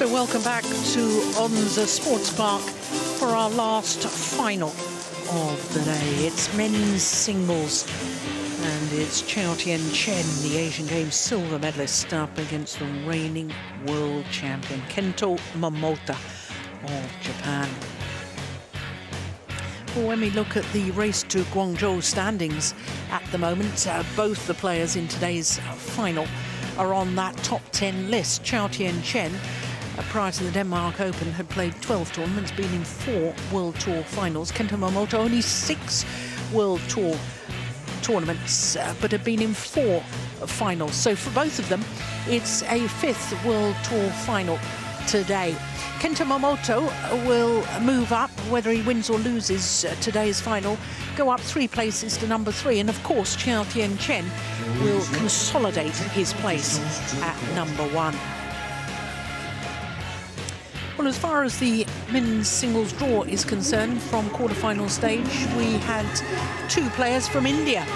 So welcome back to On the Sports Park for our last final of the day. It's men's singles, and it's CHOU Tien Chen, the Asian Games silver medalist, up against the reigning world champion Kento MOMOTA of Japan. Well, when we look at the race to Guangzhou standings at the moment, both the players in today's final are on that top 10 list. CHOU Tien Chen, prior to the Denmark Open, had played 12 tournaments, been in 4 World Tour finals. Kento MOMOTA only 6 World Tour tournaments, but have been in 4 finals. So for both of them, it's a 5th World Tour final today. Kento MOMOTA will move up, whether he wins or loses today's final, go up 3 places to number 3. And of course, CHOU Tien Chen will consolidate his place at number 1. Well, as far as the men's singles draw is concerned, from quarterfinal stage, we had 2 players from India.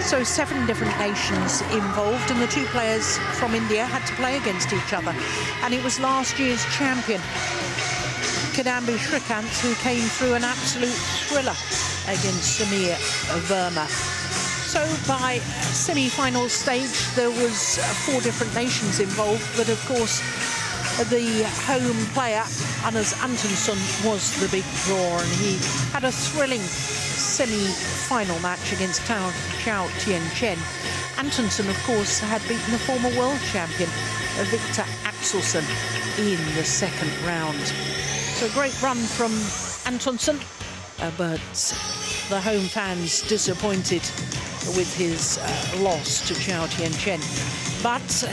So 7 different nations involved, and the 2 players from India had to play against each other. And it was last year's champion, Kidambi Shrikant, who came through an absolute thriller against Samir Verma. So by semi-final stage, there was 4 different nations involved, but of course, the home player, Anders Antonsen, was the big draw, and he had a thrilling semi-final match against CHOU Tien Chen. Antonsen, of course, had beaten the former world champion, Victor Axelsen, in the 2nd round. So a great run from Antonsen, but the home fans disappointed with his loss to CHOU Tien Chen. But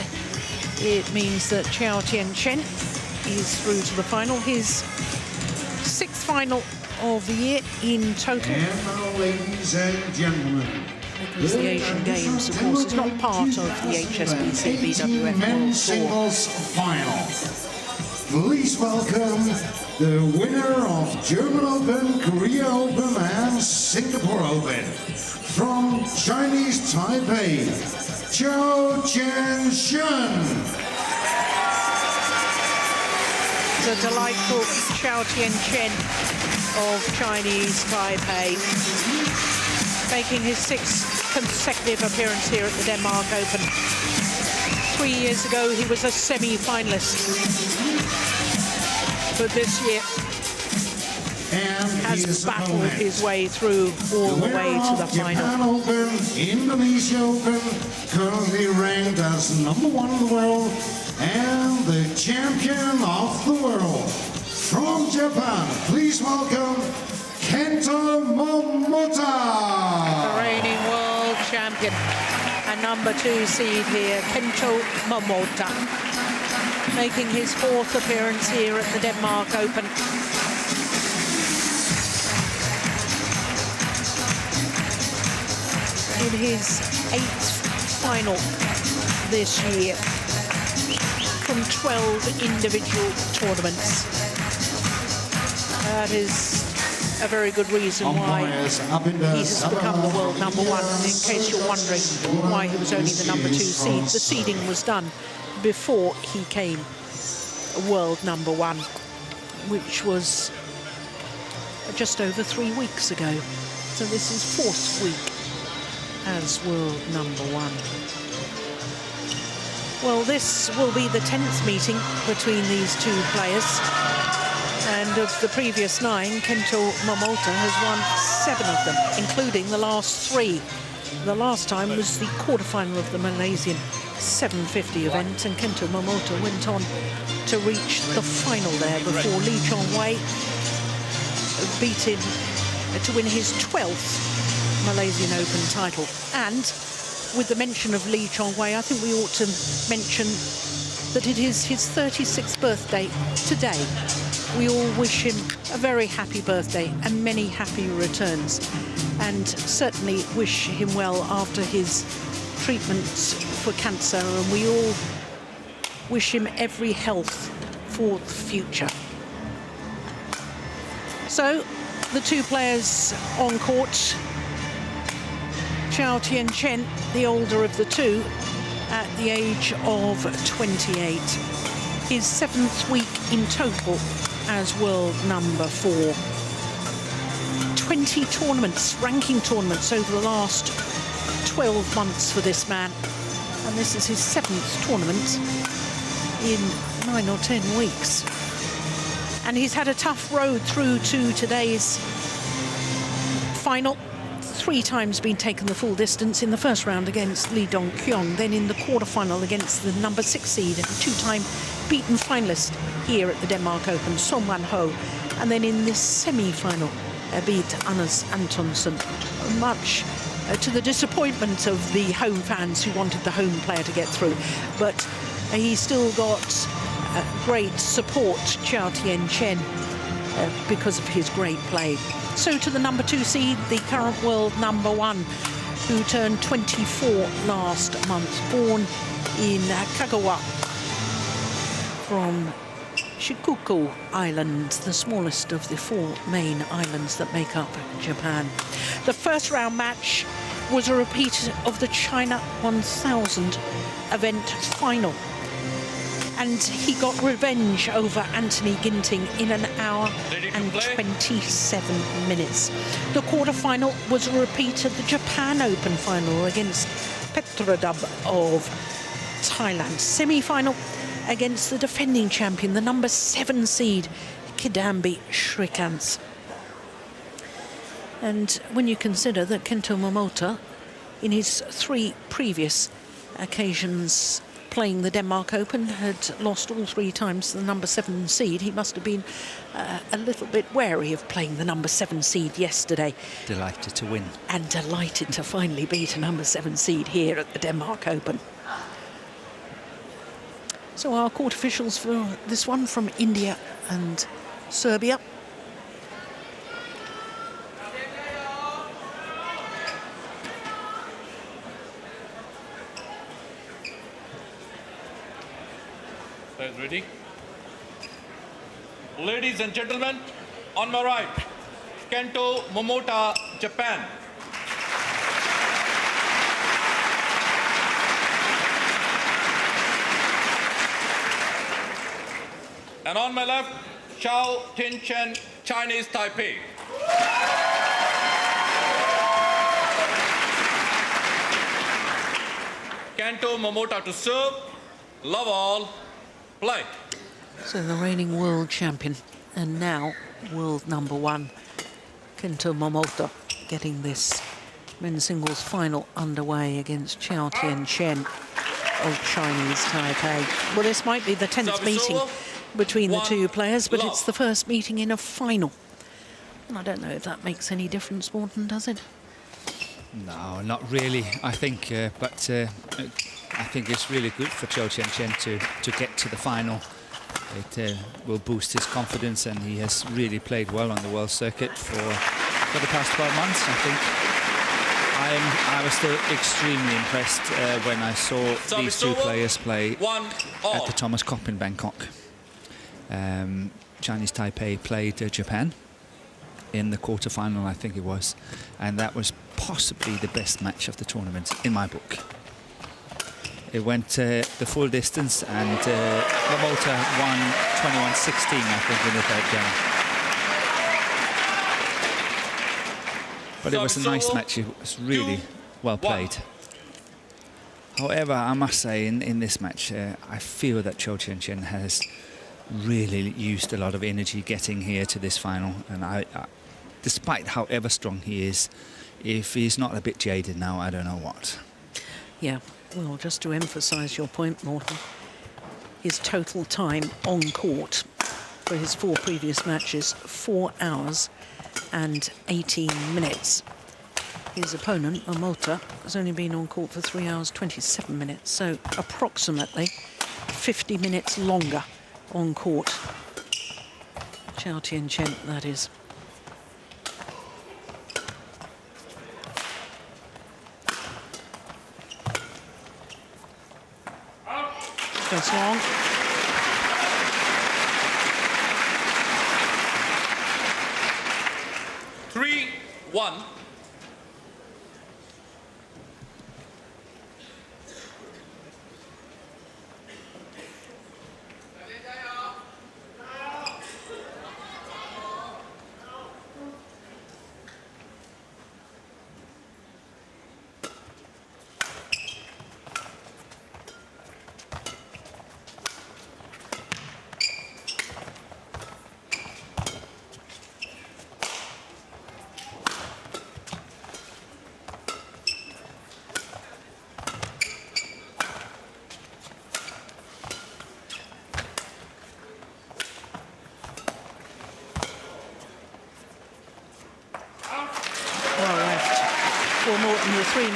it means that CHOU Tien Chen is through to the final, his 6th final of the year in total. And now, ladies and gentlemen, because the Asian Games, of course, is not part of the HSBC BWF men's World Tour. singles final. Please welcome the winner of German Open, Korea Open, and Singapore Open, from Chinese Taipei, CHOU Tien Chen. The delightful CHOU Tien Chen of Chinese Taipei, making his 6th consecutive appearance here at the Denmark Open. 3 years ago, he was a semi-finalist, but this year has battled his way through all the way to the final. Japan Open, Indonesia Open, currently ranked as number 1 in the world, and the champion of the world from Japan. Please welcome Kento MOMOTA. The reigning world champion and number 2 seed here, Kento MOMOTA, making his 4th appearance here at the Denmark Open. In his 8th final this year from 12 individual tournaments. That is a very good reason why he has become the world number 1. In case you're wondering why he was only the number 2 seed, the seeding was done before he came world number 1, which was just over 3 weeks ago. So this is 4th week as world number 1. Well, this will be the 10th meeting between these 2 players. And of the previous 9, Kento MOMOTA has won 7 of them, including the last 3. The last time was the quarterfinal of the Malaysian 750 event, and Kento MOMOTA went on to reach the final there before Lee Chong-wei beat him to win his 12th Malaysian Open title. And with the mention of Lee Chong-wei, I think we ought to mention that it is his 36th birthday today. We all wish him a very happy birthday and many happy returns, and certainly wish him well after his treatments for cancer, and we all wish him every health for the future. So the 2 players on court, CHOU Tien Chen, the older of the 2, at the age of 28. his 7th week in total as world number 4. 20 tournaments, ranking tournaments over the last 12 months for this man. And this is his 7th tournament in 9 or 10 weeks. And he's had a tough road through to today's final. 3 times been taken the full distance in the first round against Lee Dong-kyung, then in the quarterfinal against the number 6 seed and 2-time beaten finalist here at the Denmark Open, Son Wan-ho, and then in this semi-final beat Anders Antonsen, much to the disappointment of the home fans who wanted the home player to get through. But he still got great support, CHOU Tien Chen, because of his great play. So to the number 2 seed, the current world number 1, who turned 24 last month, born in Kagawa from Shikoku Island, the smallest of the 4 main islands that make up Japan. The first round match was a repeat of the China 1000 event final. And he got revenge over Anthony Ginting in 1 hour and 27 minutes. The quarterfinal was a repeat of the Japan Open final against Petrodub of Thailand. Semi-final against the defending champion, the number 7 seed, Kidambi Shrikant. And when you consider that Kento Momota, in his 3 previous occasions playing the Denmark Open, had lost all 3 times to the number 7 seed, he must have been a little bit wary of playing the number 7 seed yesterday. Delighted to win. And delighted to finally beat a number 7 seed here at the Denmark Open. So our court officials for this one from India and Serbia. Ready? Ladies and gentlemen, on my right, Kento Momota, Japan. And on my left, CHOU Tien Chen, Chinese Taipei. Kento Momota to serve, love all, play. So the reigning world champion and now world number 1, Kento Momota, getting this men's singles final underway against CHOU Tien Chen of Chinese Taipei. Well, this might be the 10th meeting between the 2 players, but it's the first meeting in a final. I don't know if that makes any difference, Morten, does it? No, not really. I think, but I think it's really good for CHOU Tien Chen to get to the final. It will boost his confidence, and he has really played well on the world circuit for the past 12 months. I think I was still extremely impressed when I saw these 2 players play at the Thomas Cup in Bangkok. Chinese Taipei played Japan in the quarterfinal, I think it was, and that was possibly the best match of the tournament in my book. It went the full distance, and Momota won 21-16, I think, in the 3rd game. But it was a nice match. It was really well played. However, I must say, in this match, I feel that CHOU Tien Chen has really used a lot of energy getting here to this final, and I despite however strong he is, if he's not a bit jaded now, I don't know what. Yeah, well, just to emphasise your point, Morten, his total time on court for his 4 previous matches, 4 hours and 18 minutes. His opponent, Momota, has only been on court for 3 hours, 27 minutes, so approximately 50 minutes longer on court. CHOU Tien Chen, that is. Goes long. Three, one.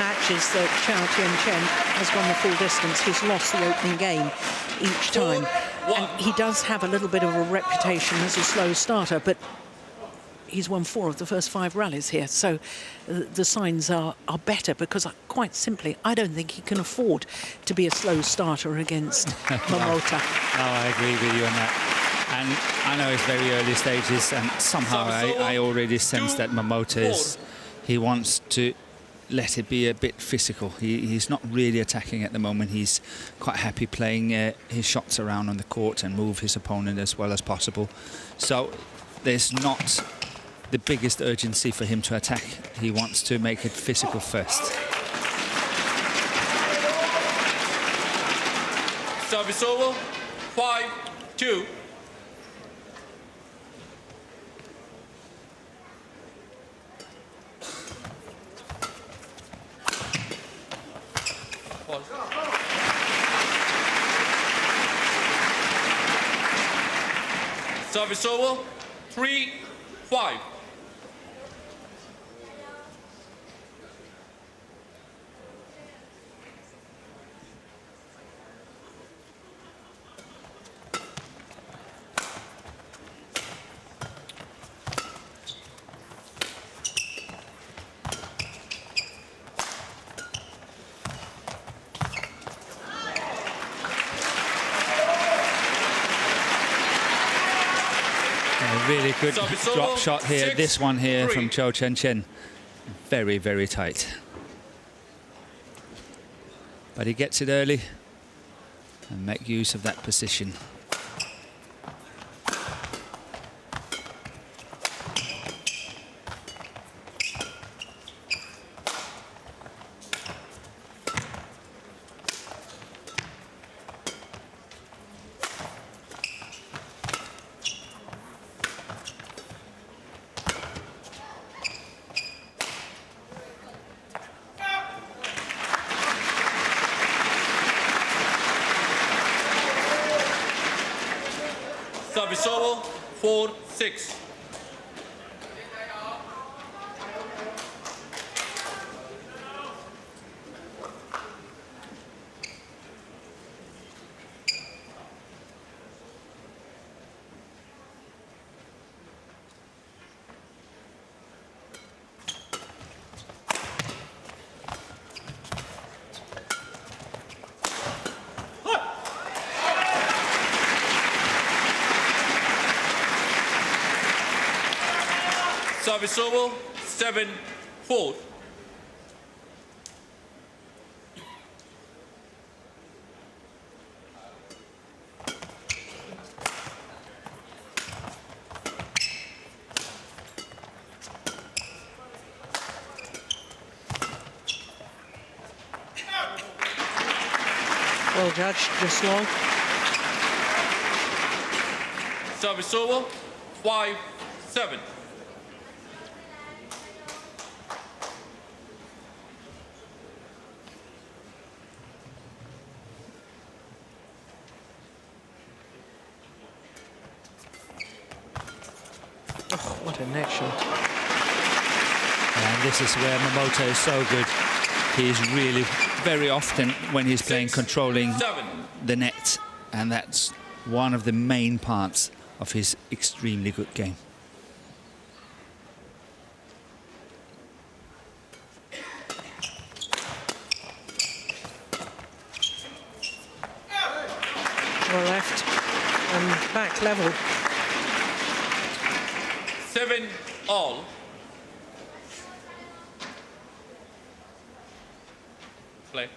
matches that CHOU Tien Chen has gone the full distance, he's lost the opening game each time. And he does have a little bit of a reputation as a slow starter, but he's won 4 of the first 5 rallies here, so the signs are better, because quite simply, I don't think he can afford to be a slow starter against Momota. No, I agree with you on that. And I know it's very early stages, and somehow I already sense that Momota he wants to let it be a bit physical. He's not really attacking at the moment. He's quite happy playing his shots around on the court and move his opponent as well as possible. So there's not the biggest urgency for him to attack. He wants to make it physical first. Service over, 5-2. Service over, 3-5. Really good drop shot here. This one here from CHOU Tien Chen. Very, very tight. But he gets it early and make use of that position. Service over, 4-6. Service over, 7-4. Well judged, just long. Service over, 5-7. Oh, what a net shot. And this is where Momota is so good. He's really, very often when he's playing, controlling the net, and that's one of the main parts of his extremely good game. Well left and back level. 7-all. Play.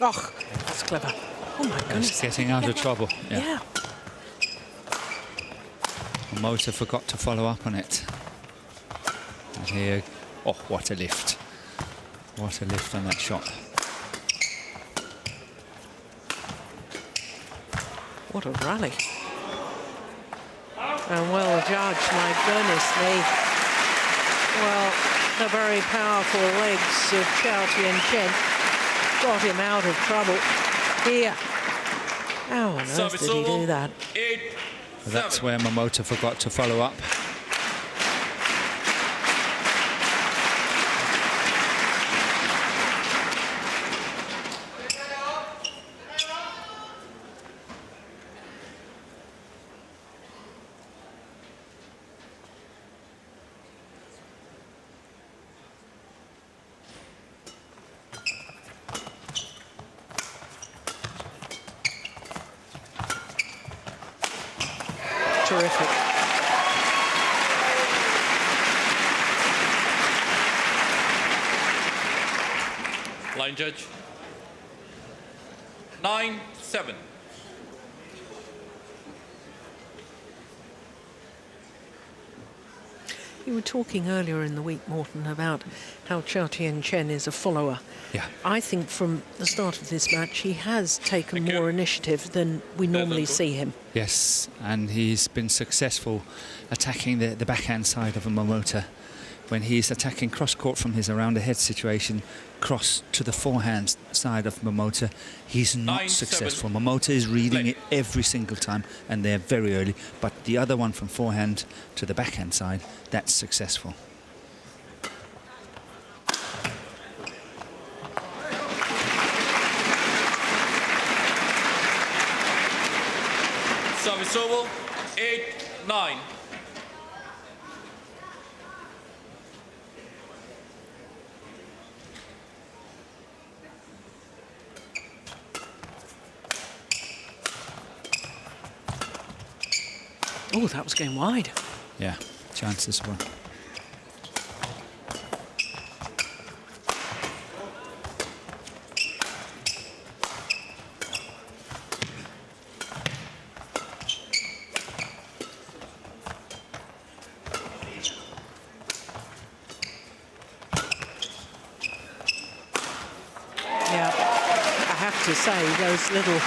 Oh, that's clever. Oh my goodness. He's getting out of trouble. Yeah. Momota forgot to follow up on it. And here, oh, what a lift. What a lift on that shot. What a rally. And well judged, my goodness me. Well, the very powerful legs of CHOU Tien Chen got him out of trouble here. How on earth did he do that? That's where Momota forgot to follow up. Terrific. Line judge. 9-7. You were talking earlier in the week, Morten, about how CHOU Tien Chen is a follower. Yeah. I think from the start of this match, he has taken more initiative than we normally see him. Yes, and he's been successful attacking the backhand side of a Momota. When he's attacking cross-court from his around-the-head situation, cross to the forehand side of Momota, he's not successful. Momota is reading it every single time, and they're very early. But the other one from forehand to the backhand side, that's successful. Service over. 8-9. Oh, that was going wide. Yeah, chances were. Yeah, I have to say, those little,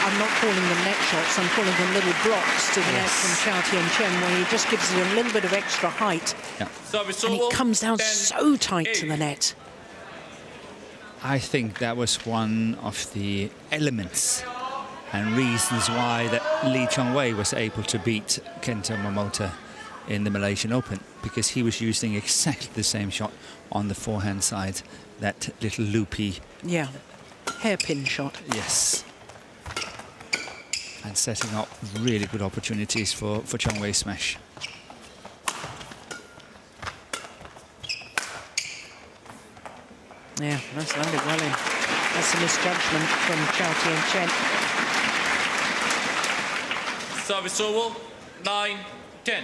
I'm not calling them net shots, I'm calling them little blocks to the net from CHOU Tien Chen, where he just gives it a little bit of extra height. Yeah. And it comes down so tight to the net. I think that was one of the elements and reasons why that Lee Chong-wei was able to beat Kento Momota in the Malaysian Open, because he was using exactly the same shot on the forehand side, that little loopy. Yeah, hairpin shot. Yes. And setting up really good opportunities for Chong-wei's smash. Yeah, that's landed well in. That's a misjudgment from CHOU Tien Chen. Service over. 9-10.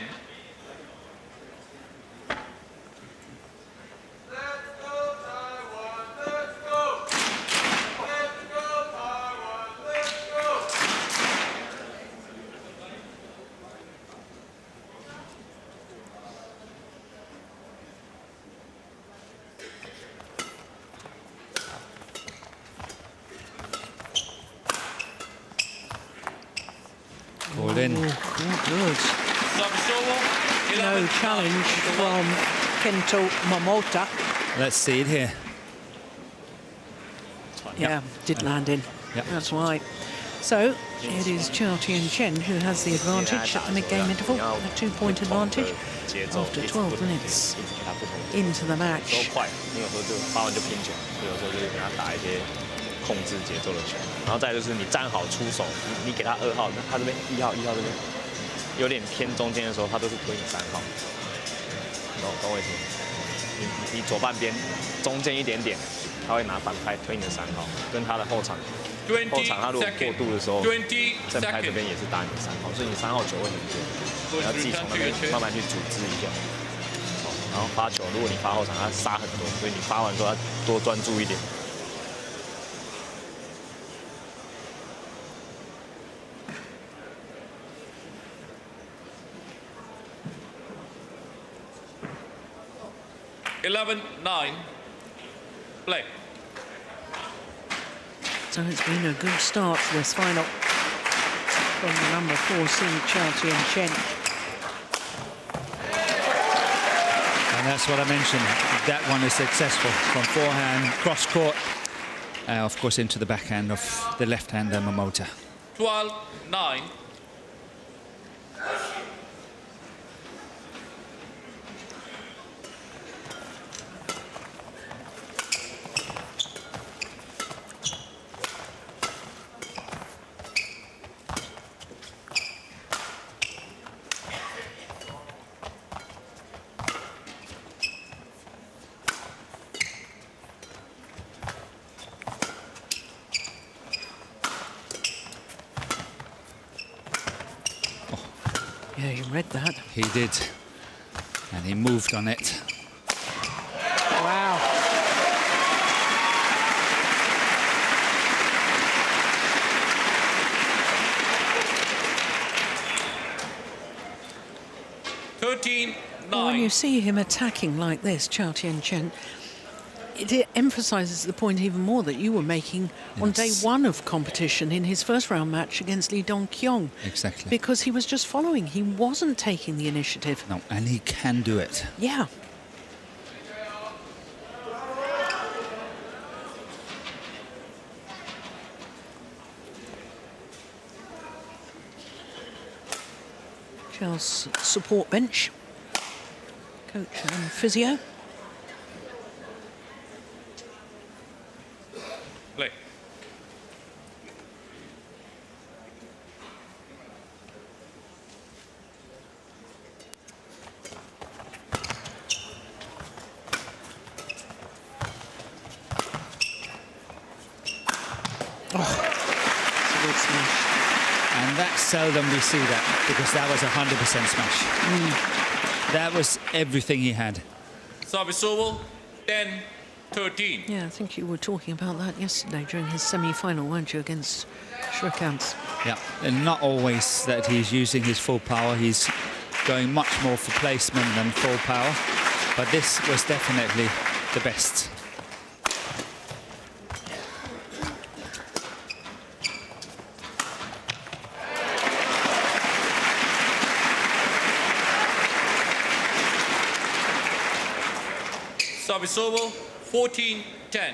All in. Good. No challenge from Kento Momota. Let's see it here. Yeah, did land in. Yep. That's right. So it is CHOU Tien Chen who has the advantage at the mid-game interval, a 2-point advantage after 12 minutes into the match. 控制节奏的球，然后再就是你站好出手，你给他2号，他这边1号这边有点偏中间的时候，他都是推你3号，懂我意思吗？你左半边中间一点点，他会拿反拍推你的3号，跟他的后场他如果过度的时候，正拍这边也是打你的3号，所以你3号球会很多，你要自己从那边慢慢去组织一下。然后发球，如果你发后场，他杀很多，所以你发完之后要多专注一点。 11-9. Play. So it's been a good start to this final from the number 4 seed CHOU Tien Chen. That's what I mentioned. That one is successful from forehand, cross court, of course, into the backhand of the left-hander Momota. 12-9. Yeah, you read that. He did, and he moved on it. Wow. Well, when you see him attacking like this, CHOU Tien Chen, it emphasises the point even more that you were making on day one of competition in his first round match against Lee Dong-kyung. Exactly. Because he was just following. He wasn't taking the initiative. No, and he can do it. Yeah. Chow's support bench. Coach and physio. Play. Oh, it's a good smash. And that's seldom we see that, because that was 100% smash. That was everything he had. Service over, 10-13. Yeah, I think you were talking about that yesterday during his semi-final, weren't you, against Shrikant? Yeah, and not always that he's using his full power. He's going much more for placement than full power. But this was definitely the best. Service over, 14-10.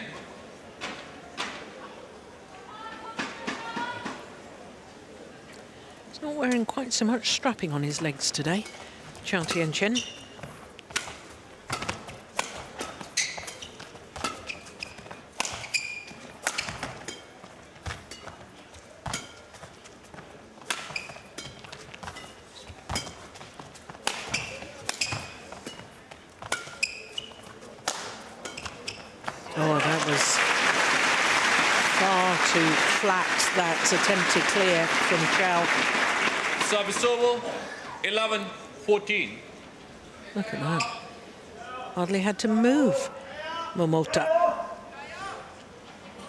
He's not wearing quite so much strapping on his legs today, CHOU Tien Chen. Oh, that was far too flat, that attempted clear from Chou. Service over, 11-14. Look at that. Hardly had to move, Momota.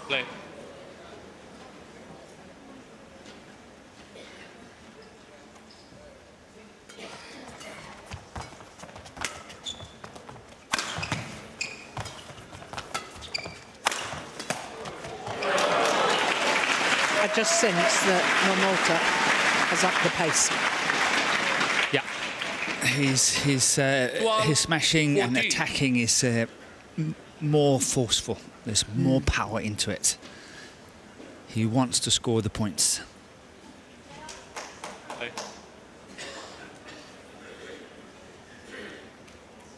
Play. I just sense that Momota has upped the pace. Yeah, his smashing and 14. attacking is more forceful. There's more power into it. He wants to score the points. Play.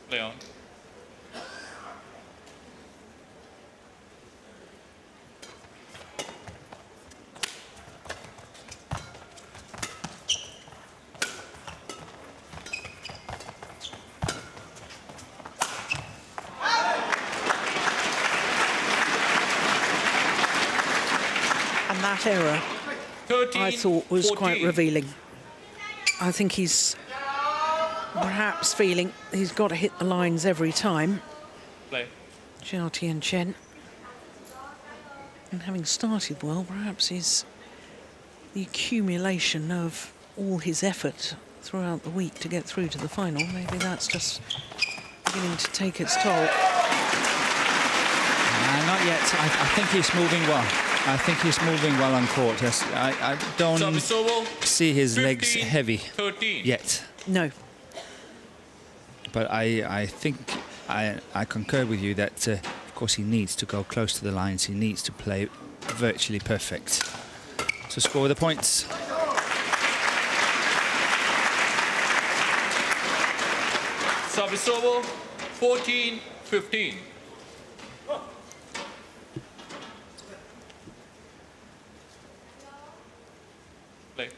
Play on. And that error, 13, I thought, was 14. quite revealing. I think he's perhaps feeling he's got to hit the lines every time. Play. CHOU Tien Chen. And having started well, perhaps the accumulation of all his effort throughout the week to get through to the final, maybe that's just beginning to take its toll. Not yet. I think he's moving well. I think he's moving well on court. Yes, I don't Service over, see his legs 15, heavy 13. yet. No. But I think I concur with you that, of course, he needs to go close to the lines. He needs to play virtually perfect to score the points. Service over, 14-15. Play.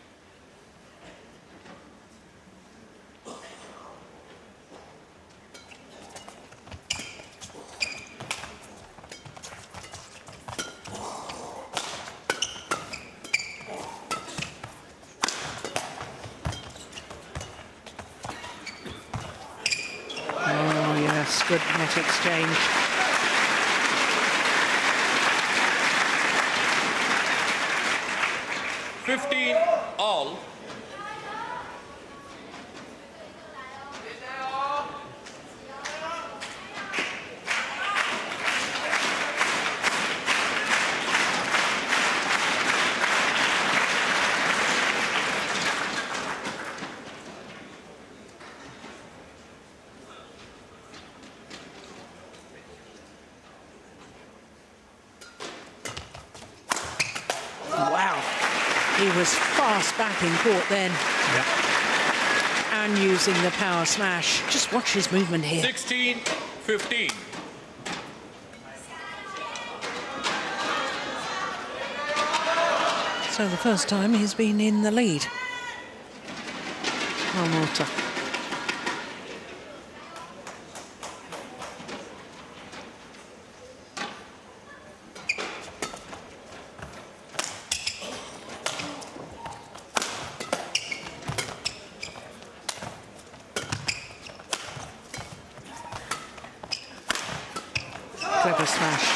Oh, yes, good net exchange. All. Wow, he was fast back in court then. And using the power smash. Just watch his movement here. 16-15. So the first time he's been in the lead. Momota. Clever smash,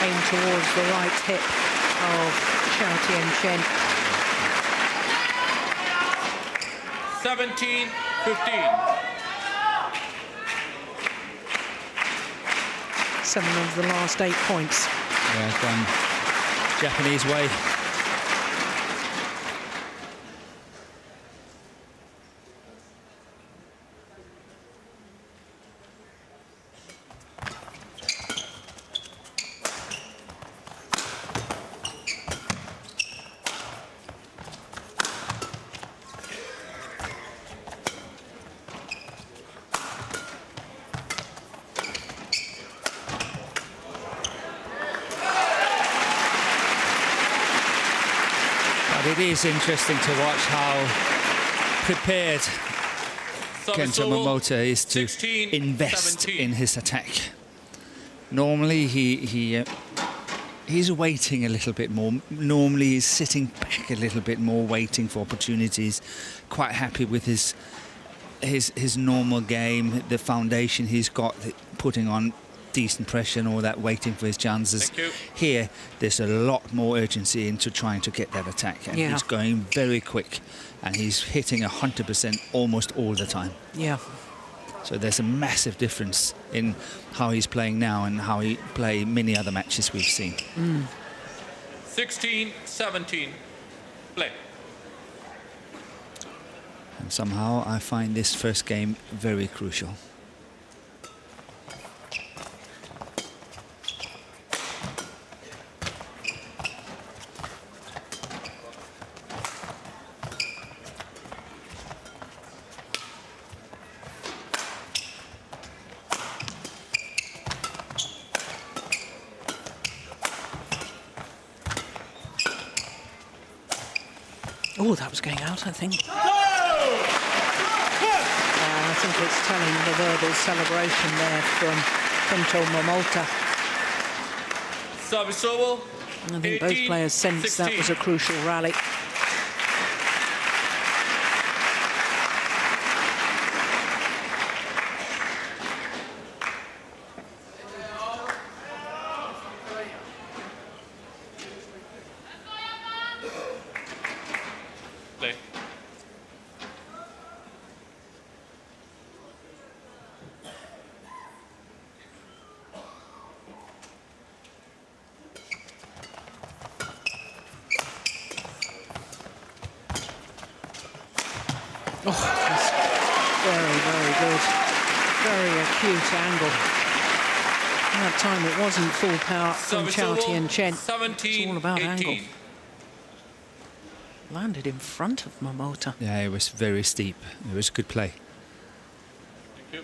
aimed towards the right hip of CHOU Tien Chen. 17-15. 7 of the last 8 points. Yeah, gone Japanese way. It is interesting to watch how prepared Kento Momota is to invest 17. in his attack. Normally he's waiting a little bit more. Normally he's sitting back a little bit more, waiting for opportunities. Quite happy with his normal game, the foundation he's got, putting on decent pressure and all that, waiting for his chances. Here, there's a lot more urgency into trying to get that attack, and he's going very quick, and he's hitting 100% almost all the time. Yeah. So there's a massive difference in how he's playing now and how he played many other matches we've seen. 16-17. Play. And somehow I find this first game very crucial. Oh, that was going out, I think. I think it's telling the verbal celebration there from Kento Momota. Service over. I think both players sensed that was a crucial rally. Play. Oh, that's very, very good. Very acute angle. That time it wasn't full power from Service CHOU over, Tien Chen. 17, It's all about 18. angle. Landed in front of Momota. Yeah, it was very steep. It was good play. Thank you.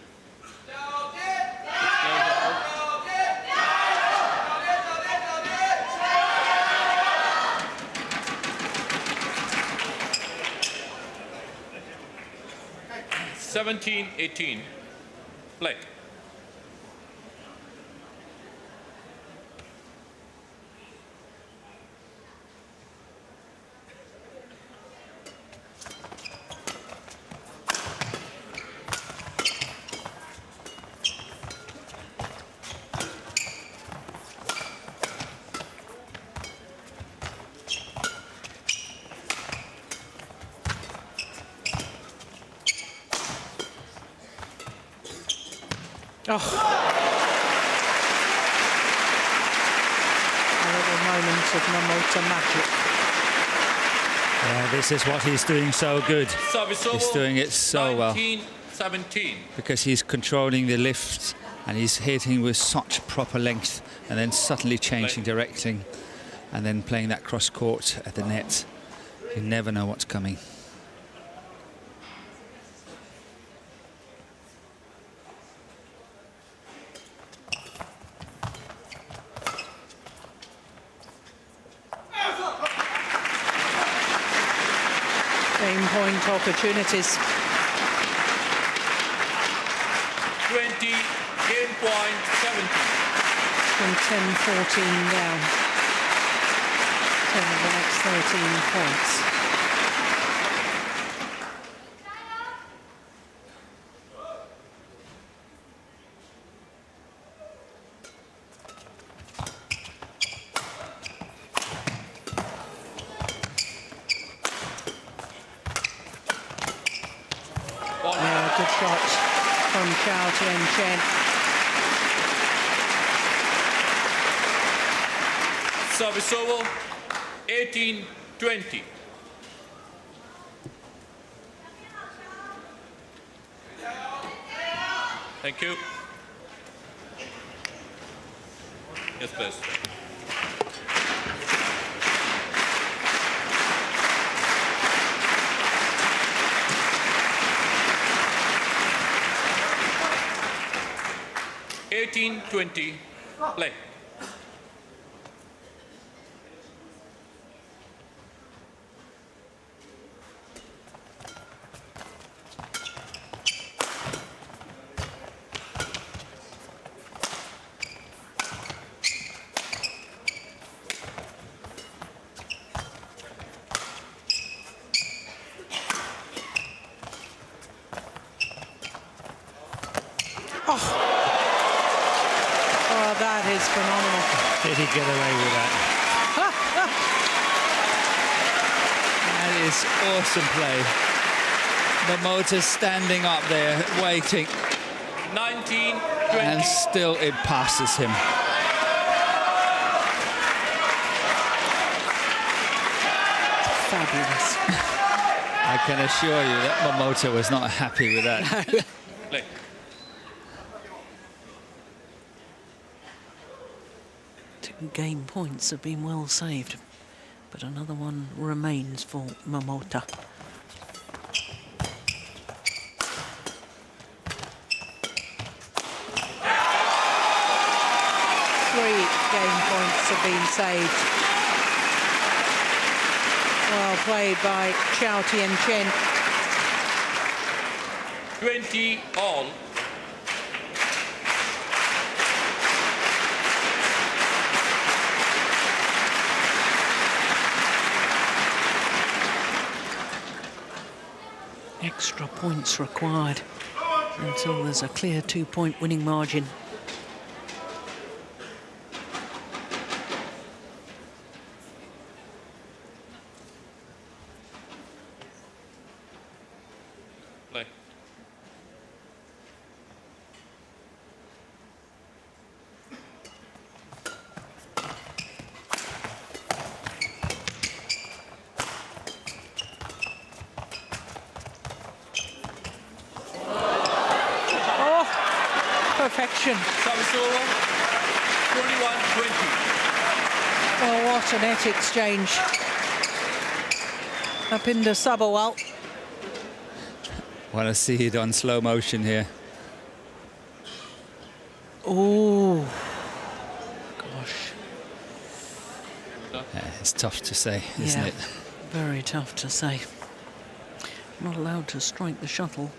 17-18. Play. Oh. A little moment of Momota magic. Yeah, this is what he's doing so good. Service over, He's doing it so well. 19-17. Because he's controlling the lift and he's hitting with such proper length and then suddenly changing directing and then playing that cross court at the net. You never know what's coming. Game point opportunities. 20, game point 17. From 10-14 down. 10 of the next 13 points. Yeah, good shot from CHOU Tien Chen. Service over, 18-20. Thank you. Yes, please. (18-20) play. Oh, that is phenomenal. Did he get away with that? That is awesome play. Momota's standing up there, waiting, 19-20. and still it passes him. Fabulous. I can assure you that Momota was not happy with that. Play. Two game points have been well saved, but another one remains for Momota. Three game points have been saved. Well played by CHOU Tien Chen. 20 all. Extra points required until there's a clear 2-point winning margin. Play. perfection. Service over. 21-20. Oh, what a net exchange. Apinder Sabharwal. Want to see it on slow motion here. Oh, gosh. It's tough to say, isn't Yeah, it? very tough to say. Not allowed to strike the shuttle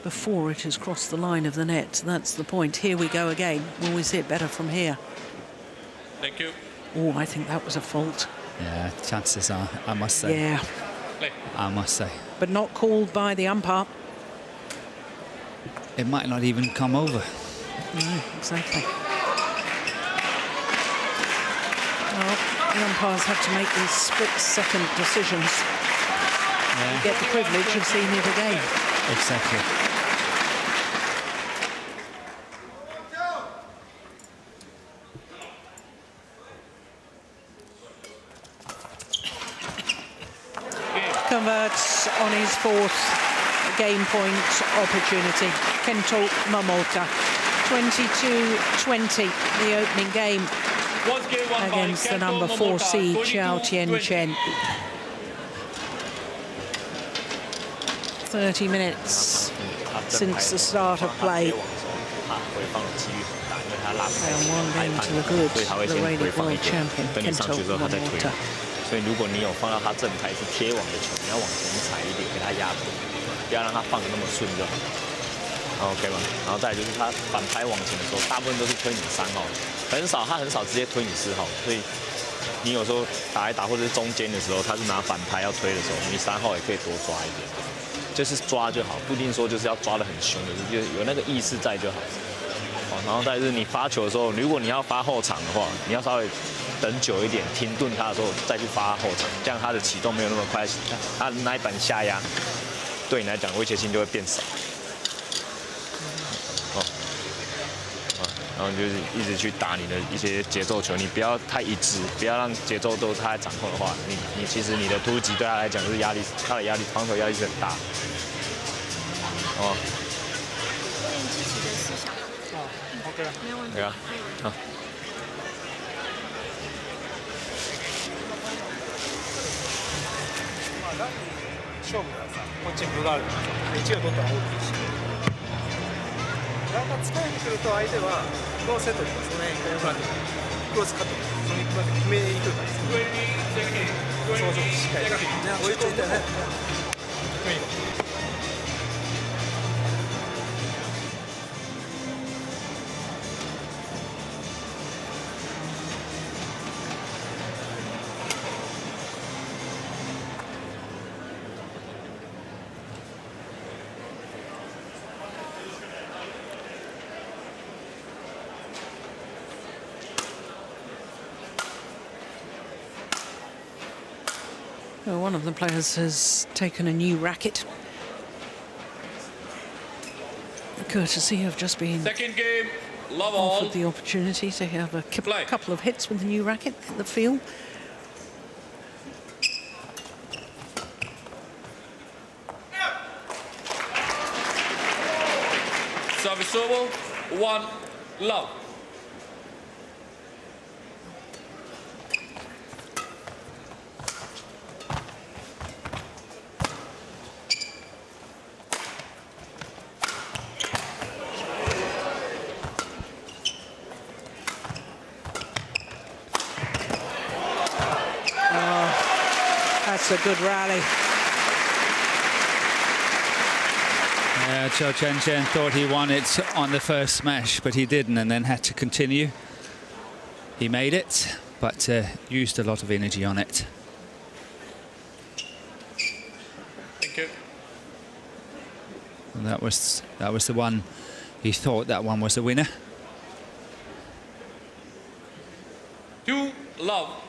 before it has crossed the line of the net. That's the point. Here we go again. Will we see it better from here? Thank you. Oh, I think that was a fault. Yeah, chances are, I must say. Yeah, Play. I must say. but not called by the umpire. It might not even come over. No, exactly. Well, the umpires have to make these split-second decisions. You get the privilege of seeing it again. Exactly. Converts on his fourth game point opportunity. Kento Momota, 22-20, the opening game Was game won by against the Kento number 4 Momota, seed CHOU Tien 22-20. Chen. 30 minutes since the start of play. And one game to the good, the reigning world champion, Kento Momota. 所以如果你有放到他正台是贴网的球，你要往前踩一点，给他压住，不要让他放得那么顺就好。OK 吗？然后再来就是他反拍往前的时候，大部分都是推你3号，他很少直接推你4号，所以你有时候打一打或者是中间的时候，他是拿反拍要推的时候，你3号也可以多抓一点，就是抓就好，不一定说就是要抓得很凶的，就是有那个意识在就好。然后再来是你发球的时候，如果你要发后场的话，你要稍微等久一点，停顿他的时候再去发后场，这样他的启动没有那么快，他那一板下压对你来讲威胁性就会变少。然后就是一直去打你的一些节奏球，你不要太一致，不要让节奏都是他在掌控的话，你其实你的突击对他来讲是压力，他的压力防守压力是很大。哦。练积极的思想。OK 啊。没有问题。对啊。好。勝負がさ、こっちに分があるから1を取ったら大きいし、だんだん疲れてくると相手はこのセットでその辺こうなってクロスカットその1決めにくるからそうちょっとしっかり追い込んでね決めにくい。Well, one of the players has taken a new racket, courtesy of just being Second game, love all. offered the opportunity to have a Play. couple of hits with the new racket in the field. Service over. 1 love. That's a good rally. Yeah, CHOU Tien Chen thought he won it on the first smash, but he didn't, and then had to continue. He made it, but used a lot of energy on it. Thank you. And that was the one. He thought that one was the winner. 2 love.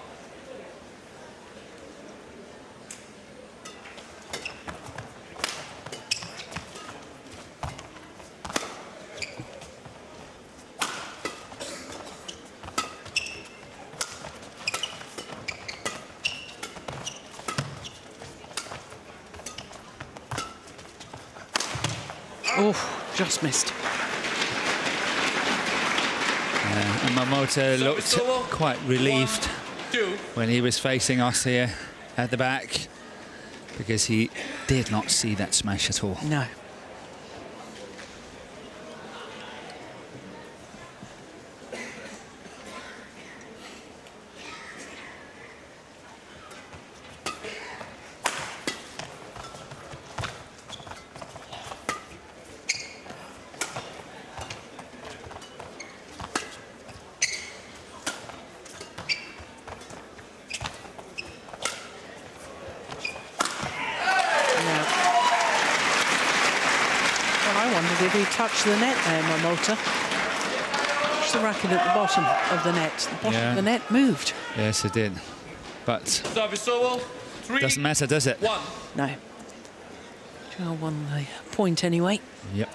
Oh, just missed. And Momota looked quite relieved when he was facing us here at the back, because he did not see that smash at all. No. Did he touch the net there, Momota? Touch the racket at the bottom of the net. The bottom of the net moved. Yes, it did. But doesn't matter, does it? No. Chow won the point anyway. Yep.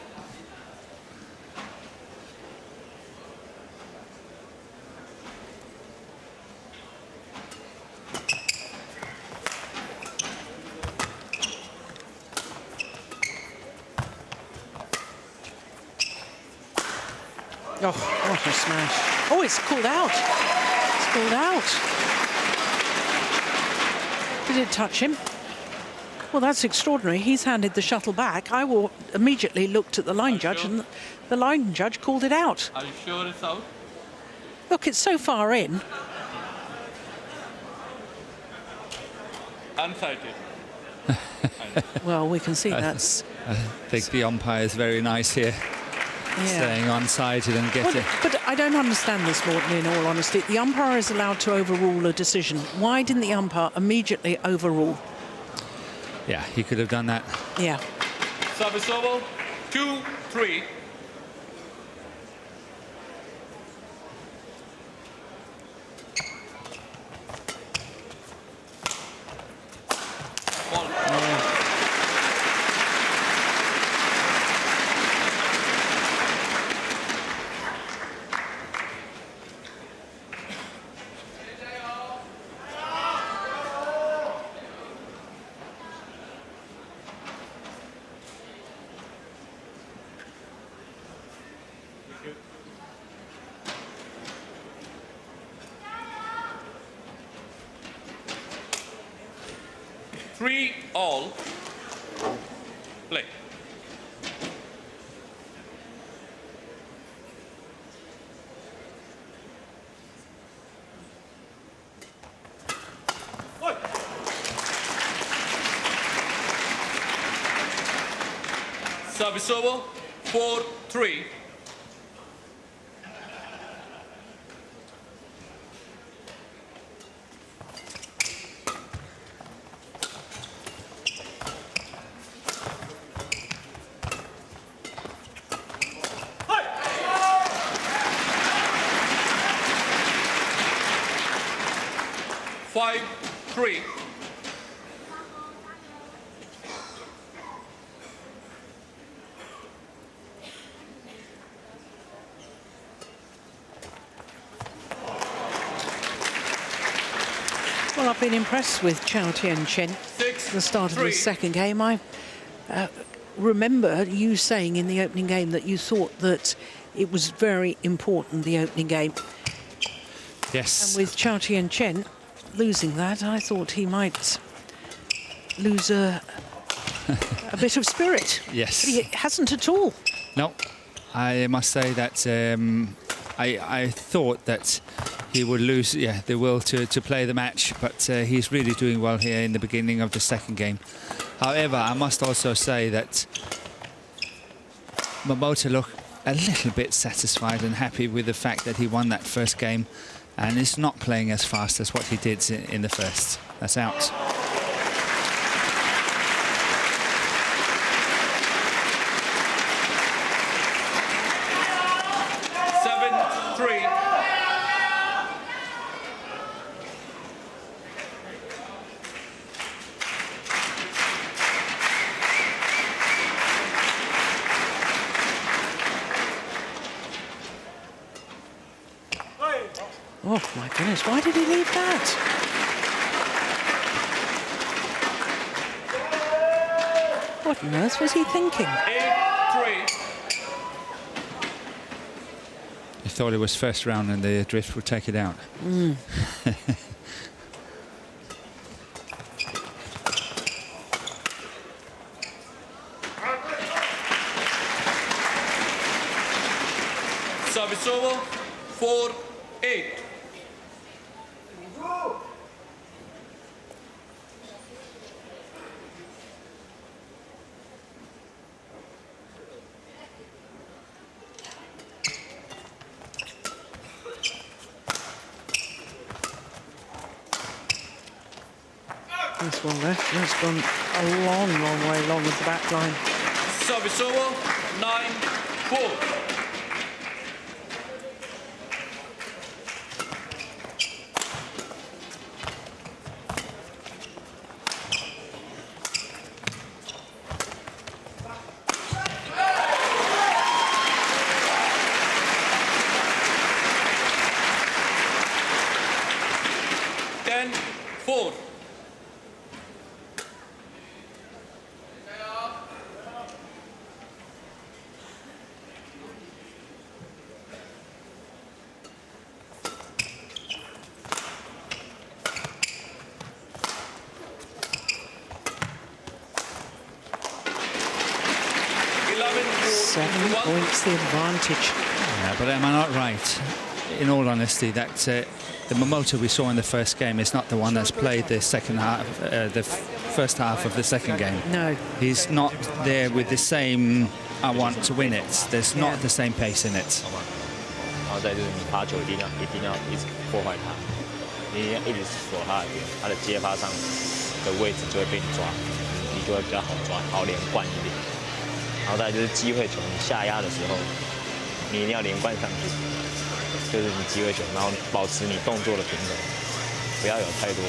Oh, what a smash. Oh, it's called out. It's called out. Did it touch him? Well, that's extraordinary. He's handed the shuttle back. I immediately looked at the line judge, and the line judge called it out. Are you sure it's out? Look, it's so far in. Unsighted. Well, we can see that's... I think the umpire is very nice here. Yeah. Staying unsighted and getting... But I don't understand this, Morton, in all honesty. The umpire is allowed to overrule a decision. Why didn't the umpire immediately overrule? Yeah, he could have done that. Yeah. Service over. 2-3. Three all. Play. Service over. 4-3. Well, I've been impressed with CHOU Tien Chen at the start of the second game. I remember you saying in the opening game that you thought that it was very important, the opening game. Yes. And with CHOU Tien Chen losing that, I thought he might lose a bit of spirit. Yes. But he hasn't at all. No, I must say that I thought that he would lose the will to play the match, but he's really doing well here in the beginning of the second game. However, I must also say that Momota looked a little bit satisfied and happy with the fact that he won that first game and is not playing as fast as what he did in the first. That's out. Oh, my goodness, why did he leave that? What on earth was he thinking? 8-3. thought it was first round and the drift would take it out. Service over, 4-8. This one there has gone a long, long way along with the back line. Service over, 9-4. Points the advantage. Yeah, but am I not right, in all honesty, that the Momota we saw in the first game is not the one that's played the second half, the first half of the second game? No. He's not there with the same, I want to win it. There's not the same pace in it. 然后再就是你发球一定要一直破坏他，你一直锁他的点，他的接发上的位置就会被你抓，你就会比较好抓，好连贯一点。然后再来就是机会球，你下压的时候，你一定要连贯上去，就是你机会球，然后保持你动作的平衡，不要有太多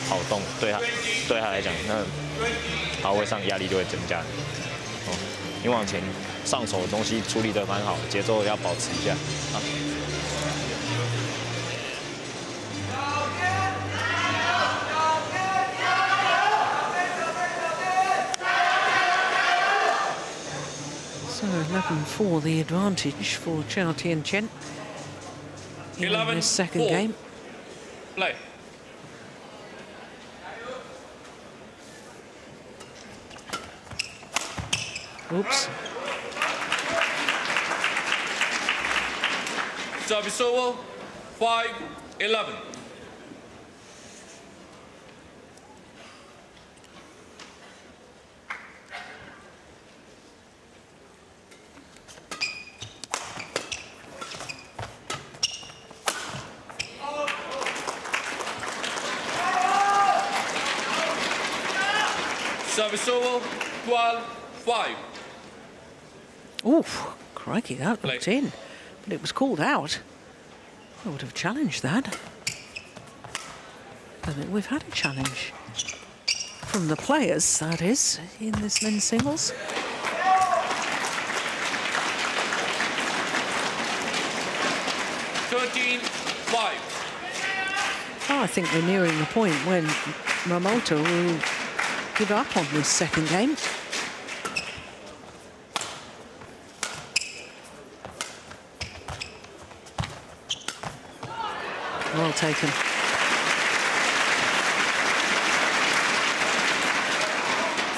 跑动，对他来讲，那跑位上压力就会增加。哦，你往前上手的东西处理得蛮好，节奏要保持一下啊。So 11-4 the advantage for CHOU Tien Chen in this second game. Play. Oops. Service over, 5-11. Service over, 12-5. Oof, crikey, that looked in, but it was called out. I would have challenged that. I think we've had a challenge from the players, that is, in this men's singles. Oh, I think we're nearing the point when Momota will give up on this second game. Well taken.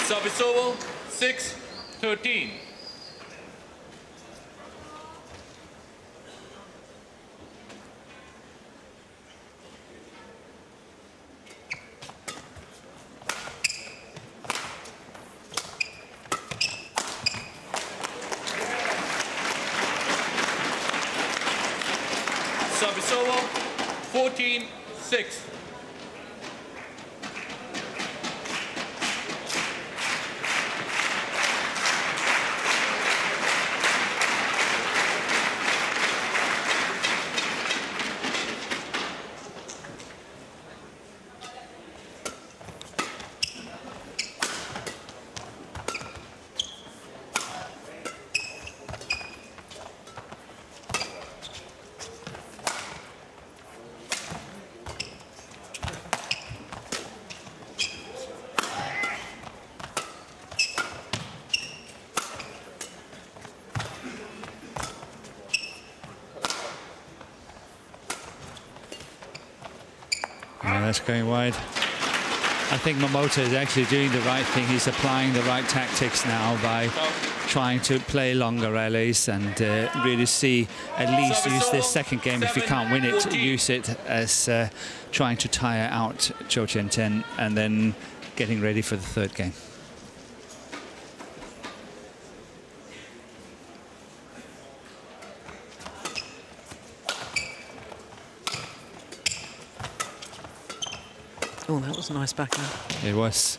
Service over, 6-13. Service over, 14-6. that's going wide. I think Momota is actually doing the right thing. He's applying the right tactics now by trying to play longer rallies and really see, at least use this second game. If you can't win it, use it as trying to tire out CHOU Tien Chen and then getting ready for the third game. Oh, that was a nice backhand. It was.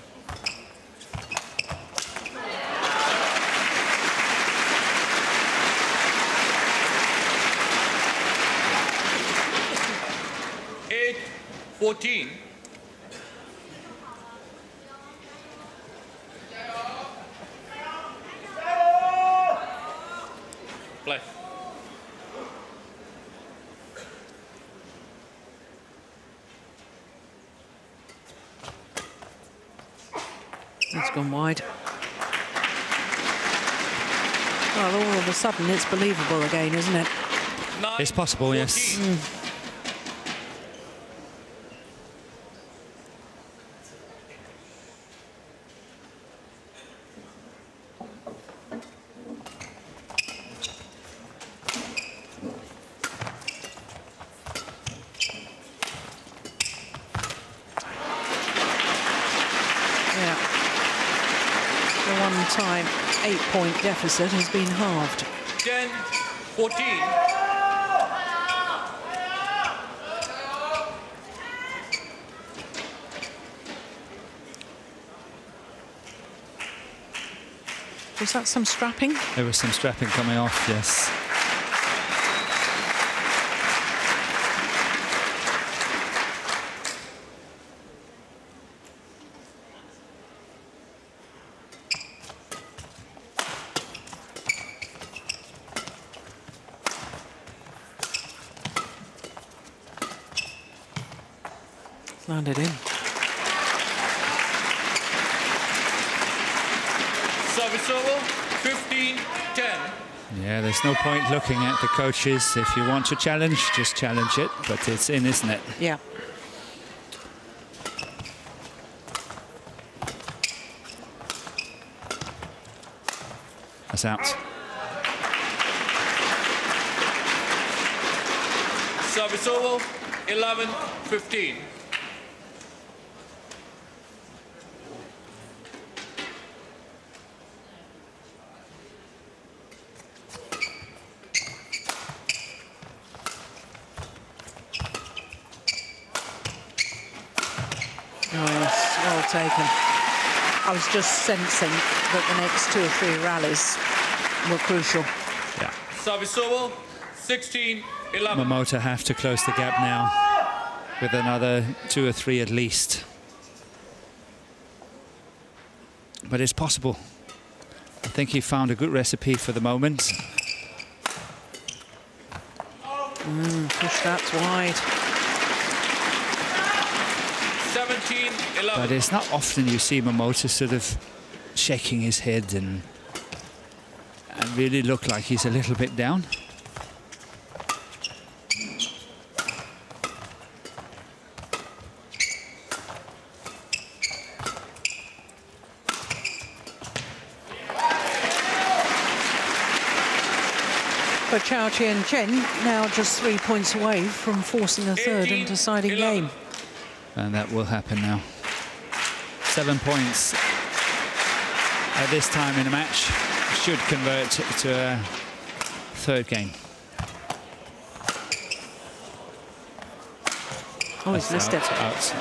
Eight, 14. Play. It's gone wide. Well, all of a sudden it's believable again, isn't it? It's possible, yes. Yeah. The one-time 8-point deficit has been halved. 10, 14. Was that some strapping? There was some strapping coming off, yes. Landed in. Service over, 15-10. Yeah, there's no point looking at the coaches. If you want to challenge, just challenge it. But it's in, isn't it? Yeah. That's out. Service over, 11-15. Yes, well taken. I was just sensing that the next 2 or 3 rallies were crucial. Yeah. Service over, 16-11. Momota have to close the gap now with another 2 or 3 at least. But it's possible. I think he found a good recipe for the moment. Push that wide. 17-11. But it's not often you see Momota sort of shaking his head and really look like he's a little bit down. But CHOU Tien Chen now just 3 points away from forcing a third and deciding 18-11. game. And that will happen now. 7 points at this time in the match should convert to a third game. Oh, he's missed it. Out.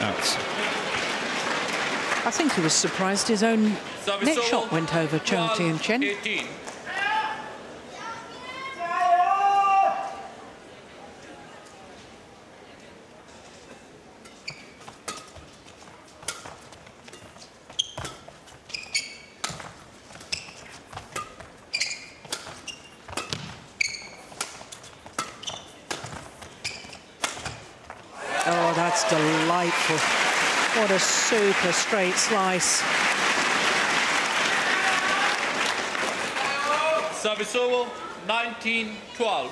I think he was surprised his own Service net over, shot went over CHOU Tien Chen. 18. Oh, that's delightful. What a super straight slice. Service over, 19-12.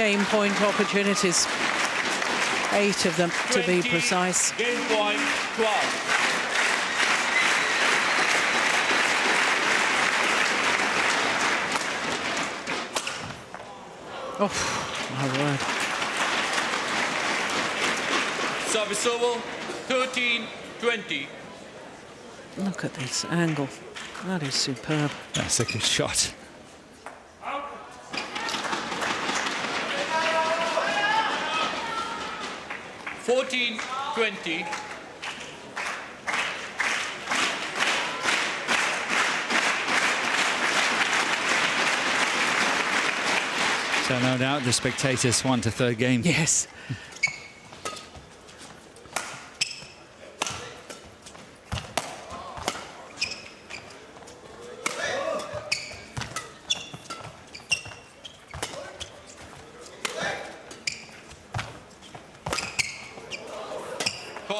game point opportunities. 8 of them, to be precise. Game point 12. Oh, my word. Service over, 13-20. Look at this angle. That is superb. That's a good shot. Fourteen, 20. So no doubt the spectators want a third game. Yes.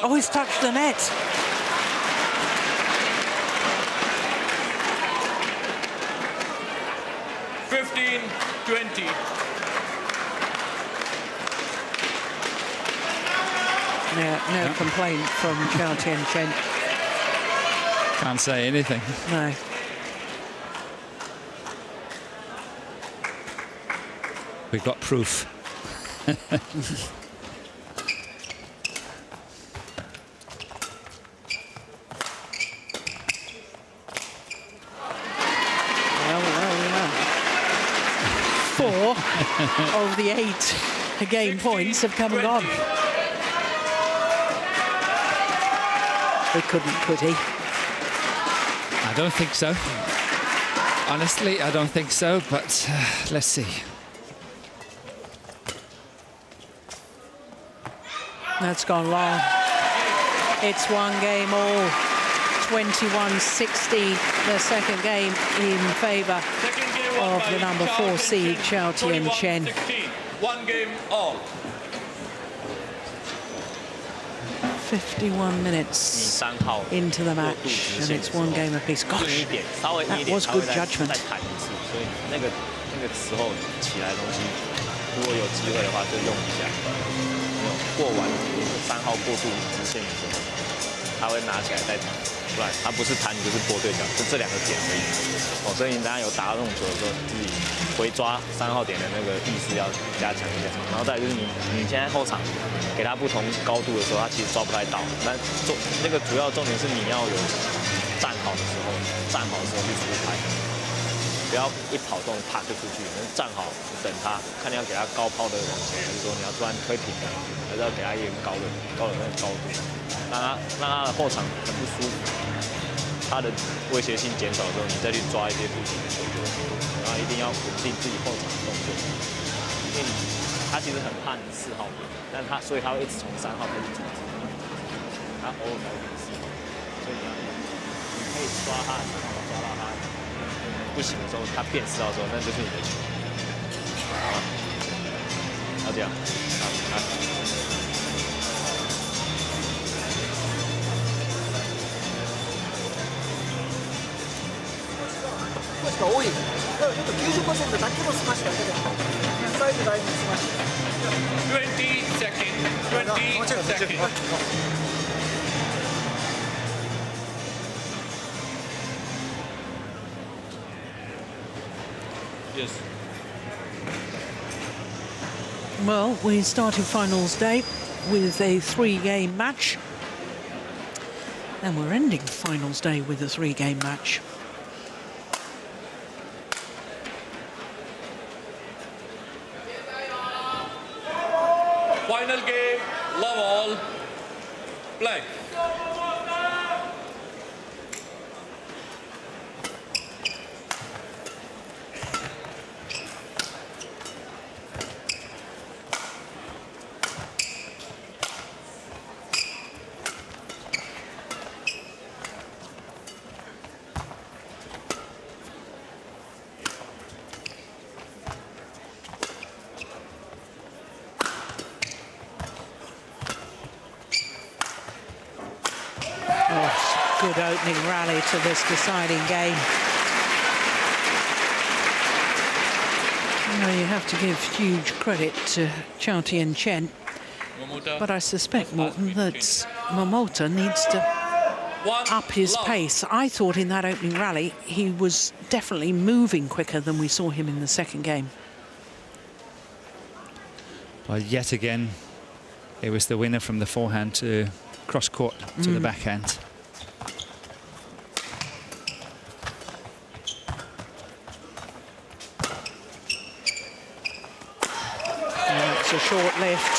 Oh, he's touched the net. No complaint from CHOU Tien Chen. Can't say anything. No. We've got proof. Well. 4 of the 8 game points have come and gone. He couldn't, could he? I don't think so. Honestly, I don't think so, but let's see. That's gone long. It's 1 game all. 21-60, the second game in favour of the number 4 seed, CHOU Tien Chen. 1 game all. 51 minutes into the match, and it's 1 game apiece. Gosh, that was good judgment. 那个时候起来的东西，如果有机会的话就用一下。过完3号过渡直线的时候，他会拿起来再弹，不然他不是弹你就是拨对角，就这2个点而已。哦，所以你大家有打到这种球的时候，自己回抓3号点的那个意识要加强一下。然后再来就是你现在后场给他不同高度的时候，他其实抓不太到。但那个主要重点是你要有站好的时候去出拍。 不要一跑动啪就出去，站好等他，看你要给他高抛的往前，还是说你要突然推平的，还是要给他一个高的那个高度，让他的后场很不舒服，他的威胁性减少之后，你再去抓一些附近的球就很多，然后一定要稳定自己后场的动作，因为他其实很怕你4号，但所以他会一直从3号开始阻止，他偶尔才会给4号，所以你可以抓他的3号，抓到他。 不行的时候，他变4号的时候，那就是你的球。好了，要这样，好，少しが多い。だからちょっと90%だけのスマッシュだけで、サイドラインのスマッシュ。 20 seconds. 20 seconds. Yes. Well, we started finals day with a 3-game match, and we're ending finals day with a 3-game match. Final game, love all, play. Good opening rally to this deciding game. know, you have to give huge credit to CHOU Tien Chen, but I suspect, Morten, that Momota needs to up his pace. I thought in that opening rally he was definitely moving quicker than we saw him in the second game. Well, yet again, it was the winner from the forehand to cross-court to the backhand. It's a short lift.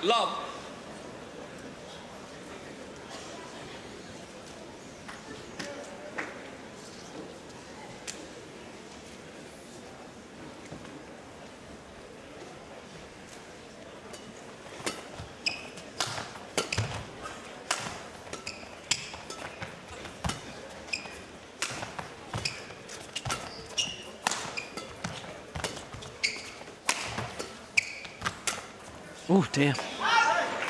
Love. Oh dear,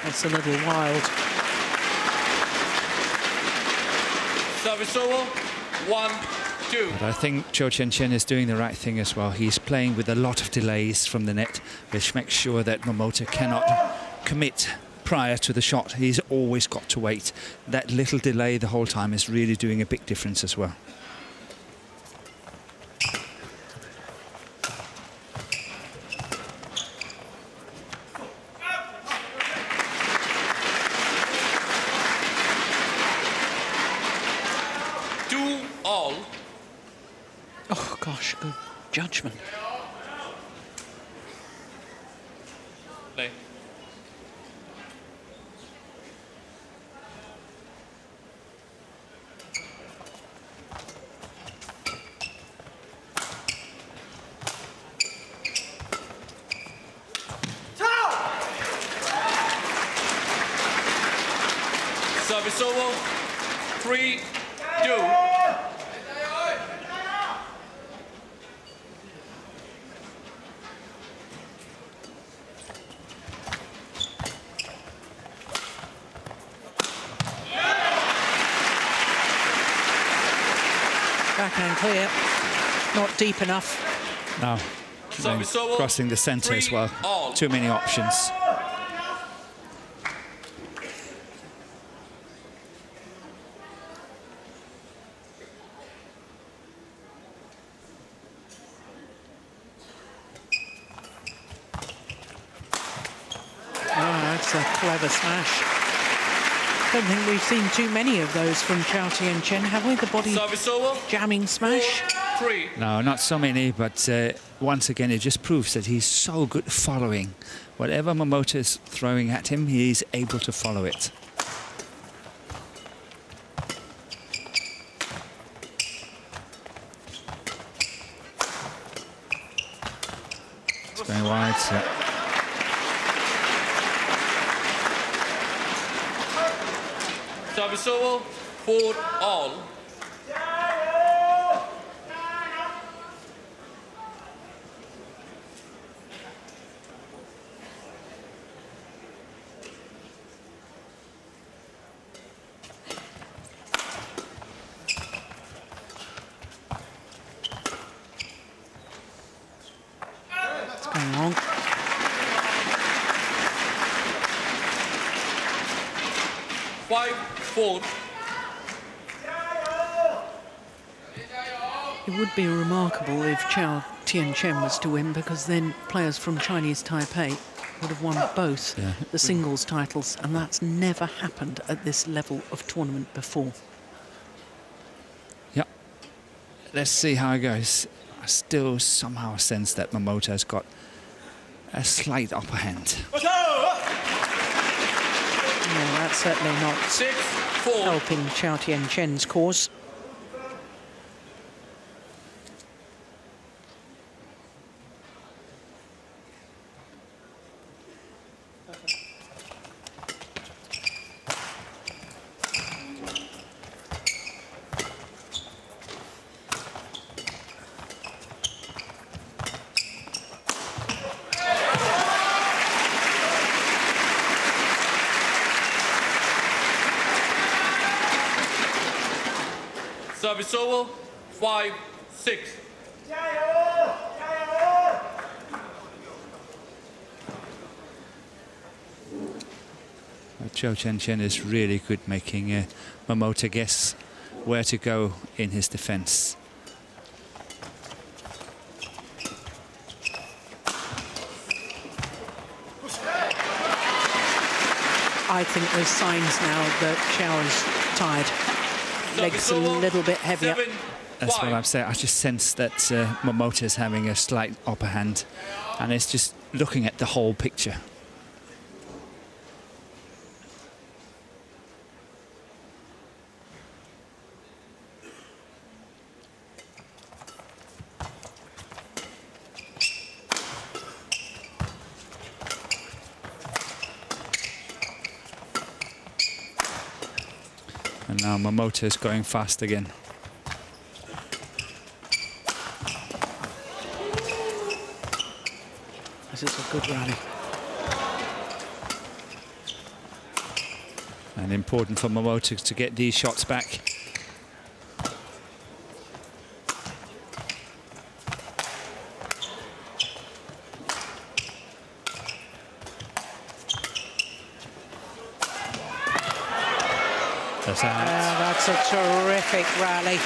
that's a little wild. Service over, 1-2. But I think CHOU Tien Chen is doing the right thing as well. He's playing with a lot of delays from the net, which makes sure that Momota cannot commit prior to the shot. He's always got to wait. That little delay the whole time is really doing a big difference as well. Oh gosh, good judgment. Play. Service over, 3-2. Backhand clear, not deep enough. No, crossing the centre as well. Too many options. That's a clever smash. I don't think we've seen too many of those from CHOU Tien Chen, have we? The body jamming smash. No, not so many, but once again, it just proves that he's so good following. Whatever Momota is throwing at him, he's able to follow it. It's going wide. Service over, 4-all. What's going wrong? It would be remarkable if CHOU Tien Chen was to win, because then players from Chinese Taipei would have won both the singles titles, and that's never happened at this level of tournament before. Yep. Let's see how it goes. I still somehow sense that Momota has got a slight upper hand. Yeah, that's certainly not helping CHOU Tien Chen's cause. Service over, 5-6. CHOU Tien Chen is really good making Momota guess where to go in his defense. I think there's signs now that Chow is tired. Legs a little bit heavier. That's what I'm saying. I just sense that Momota is having a slight upper hand, and it's just looking at the whole picture. And now Momota is going fast again. This is a good rally. And important for Momota to get these shots back. That's a terrific rally.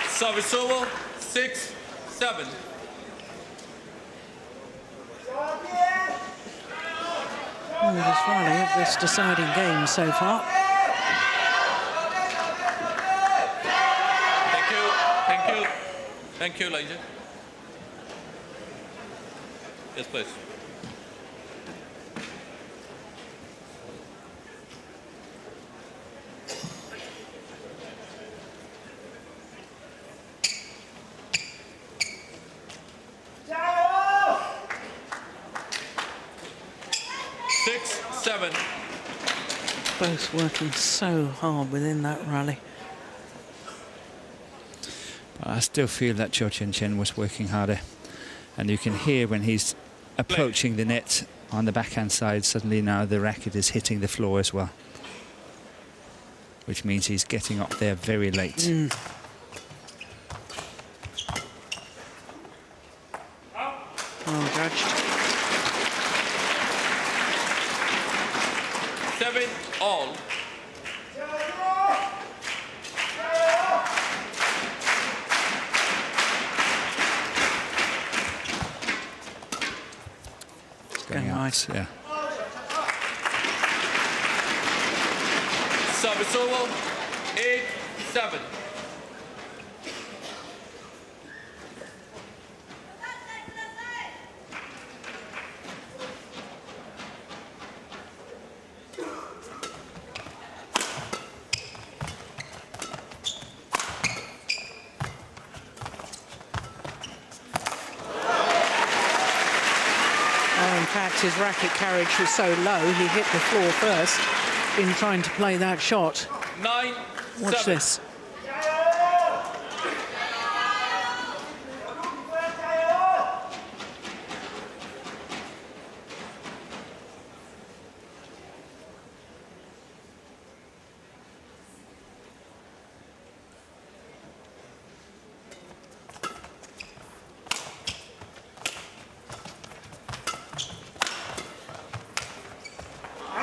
Service over, 6-7. Well, this rally of this deciding game so far. Thank you, thank you. Thank you, Elijah. Yes, please. Both working so hard within that rally. But I still feel that CHOU Tien Chen was working harder. And you can hear when he's approaching the net on the backhand side, suddenly now the racket is hitting the floor as well. Which means he's getting up there very late. Well judged. 7-all. Going out, nice. Yeah. Service over, 8-7. In fact, his racket carriage was so low, he hit the floor first in trying to play that shot. 9-7. Watch this.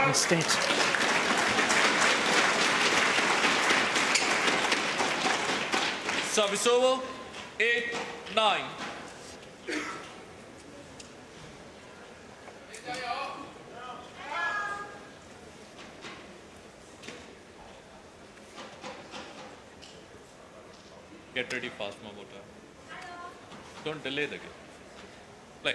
Missed it. Service over, 8-9. Get ready fast, Momota. Don't delay the game. Play.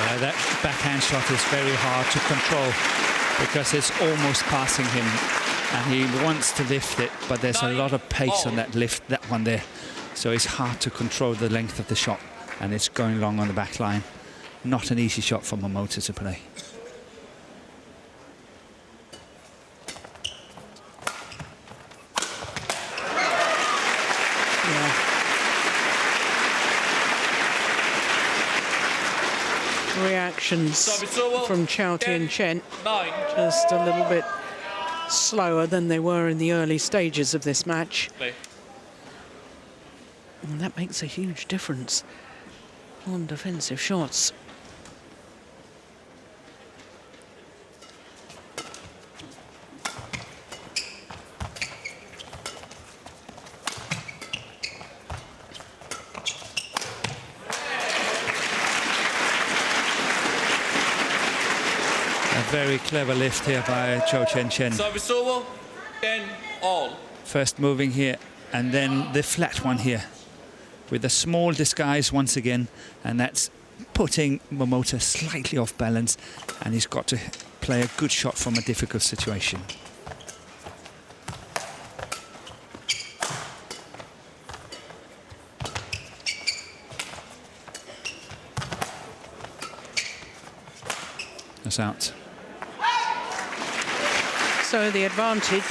That backhand shot is very hard to control because it's almost passing him, and he wants to lift it, but there's a lot of pace on that lift, that one there. So it's hard to control the length of the shot, and it's going long on the back line. Not an easy shot for Momota to play. Reactions from CHOU Tien Chen just a little bit slower than they were in the early stages of this match. And that makes a huge difference on defensive shots. Very clever lift here by CHOU Tien Chen. Service over, 10-all. First moving here, and then the flat one here, with a small disguise once again, and that's putting Momota slightly off balance, and he's got to play a good shot from a difficult situation. That's out. So the advantage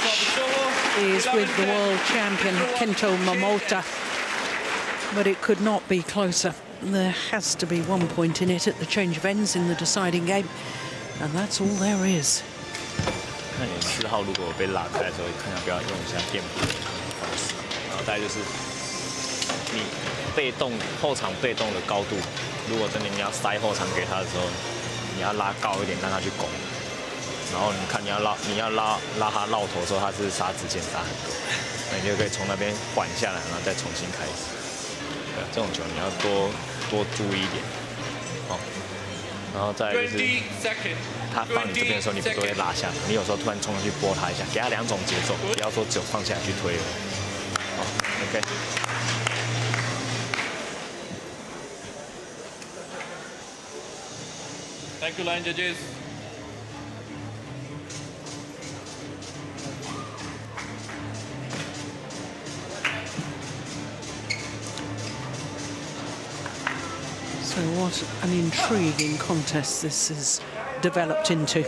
is with the world champion Kento Momota, but it could not be closer. There has to be 1 point in it at the change of ends in the deciding game, and that's all there is. 看你4号如果被拉开的时候，看要不要用一下垫步的方式，然后再就是你被动后场被动的高度，如果真的你要塞后场给他的时候，你要拉高一点让他去攻。 然后你看，你要拉他绕头的时候，他是杀直线杀很多，那你就可以从那边缓下来，然后再重新开始。对，这种球你要多注意一点，哦。然后再就是他放你这边的时候，你不都会拉下来，你有时候突然冲上去拨他一下，给他2种节奏，不要说只有放下来去推了。好 ，OK。 Thank you, line judges. So what an intriguing contest this has developed into.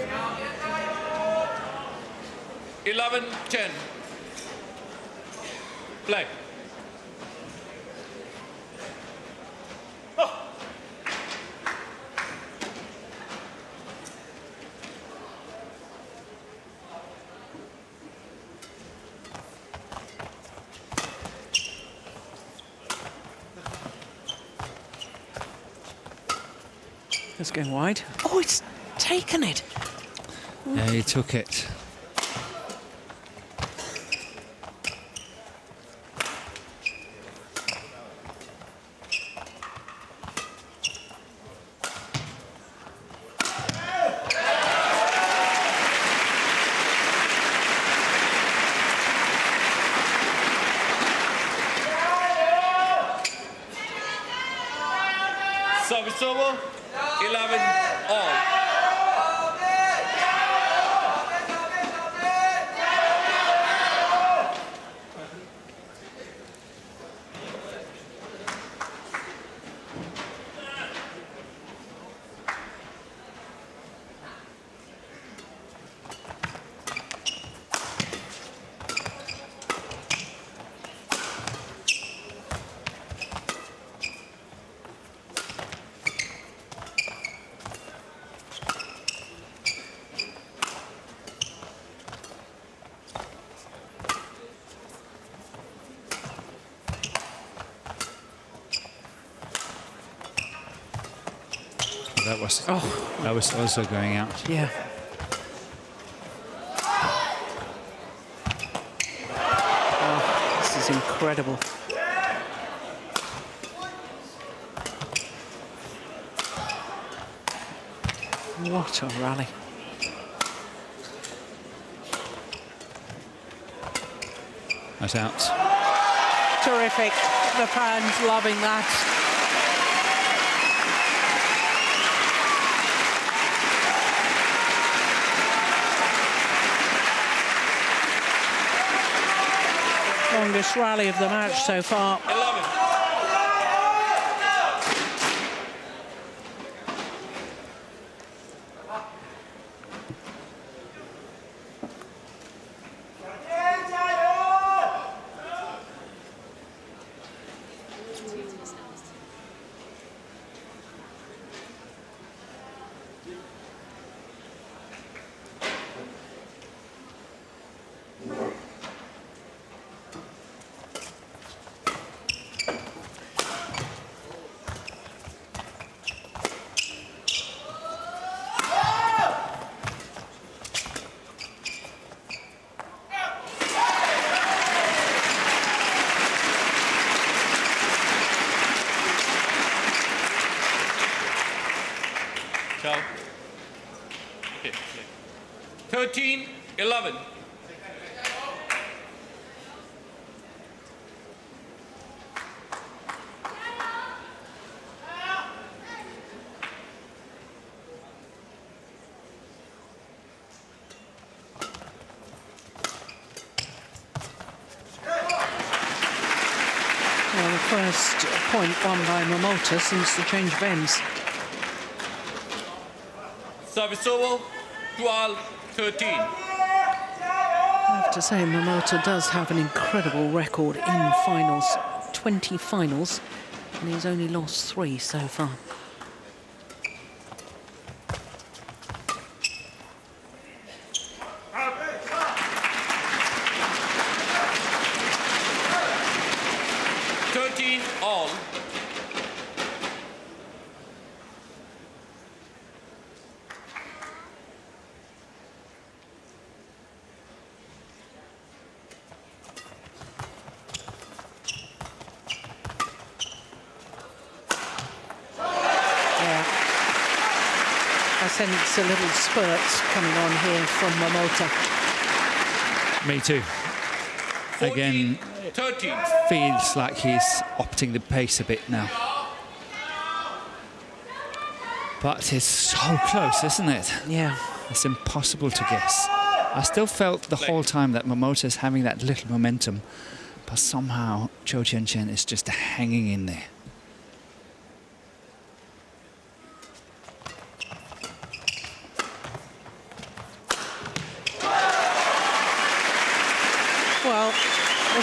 11-10. Play. Let's go wide. Oh, it's taken it. Yeah, he took it. Service over, 11-all. That was also going out. Yeah. Oh, this is incredible. What a rally. That's out. Terrific. The fans loving that. Longest rally of the match so far. 11. Ciao. Okay. 13-11. Well, the first point won by Momota since the change of ends. Service over, 12-13. I have to say, Momota does have an incredible record in finals. 20 finals, and he's only lost 3 so far. All. I sense a little spurts coming on here from Momota. Me too. 14, Again, 13. feels like he's opting the pace a bit now. But it's so close, isn't it? Yeah. It's impossible to guess. I still felt the whole time that Momota is having that little momentum, but somehow CHOU Tien Chen is just hanging in there. Well,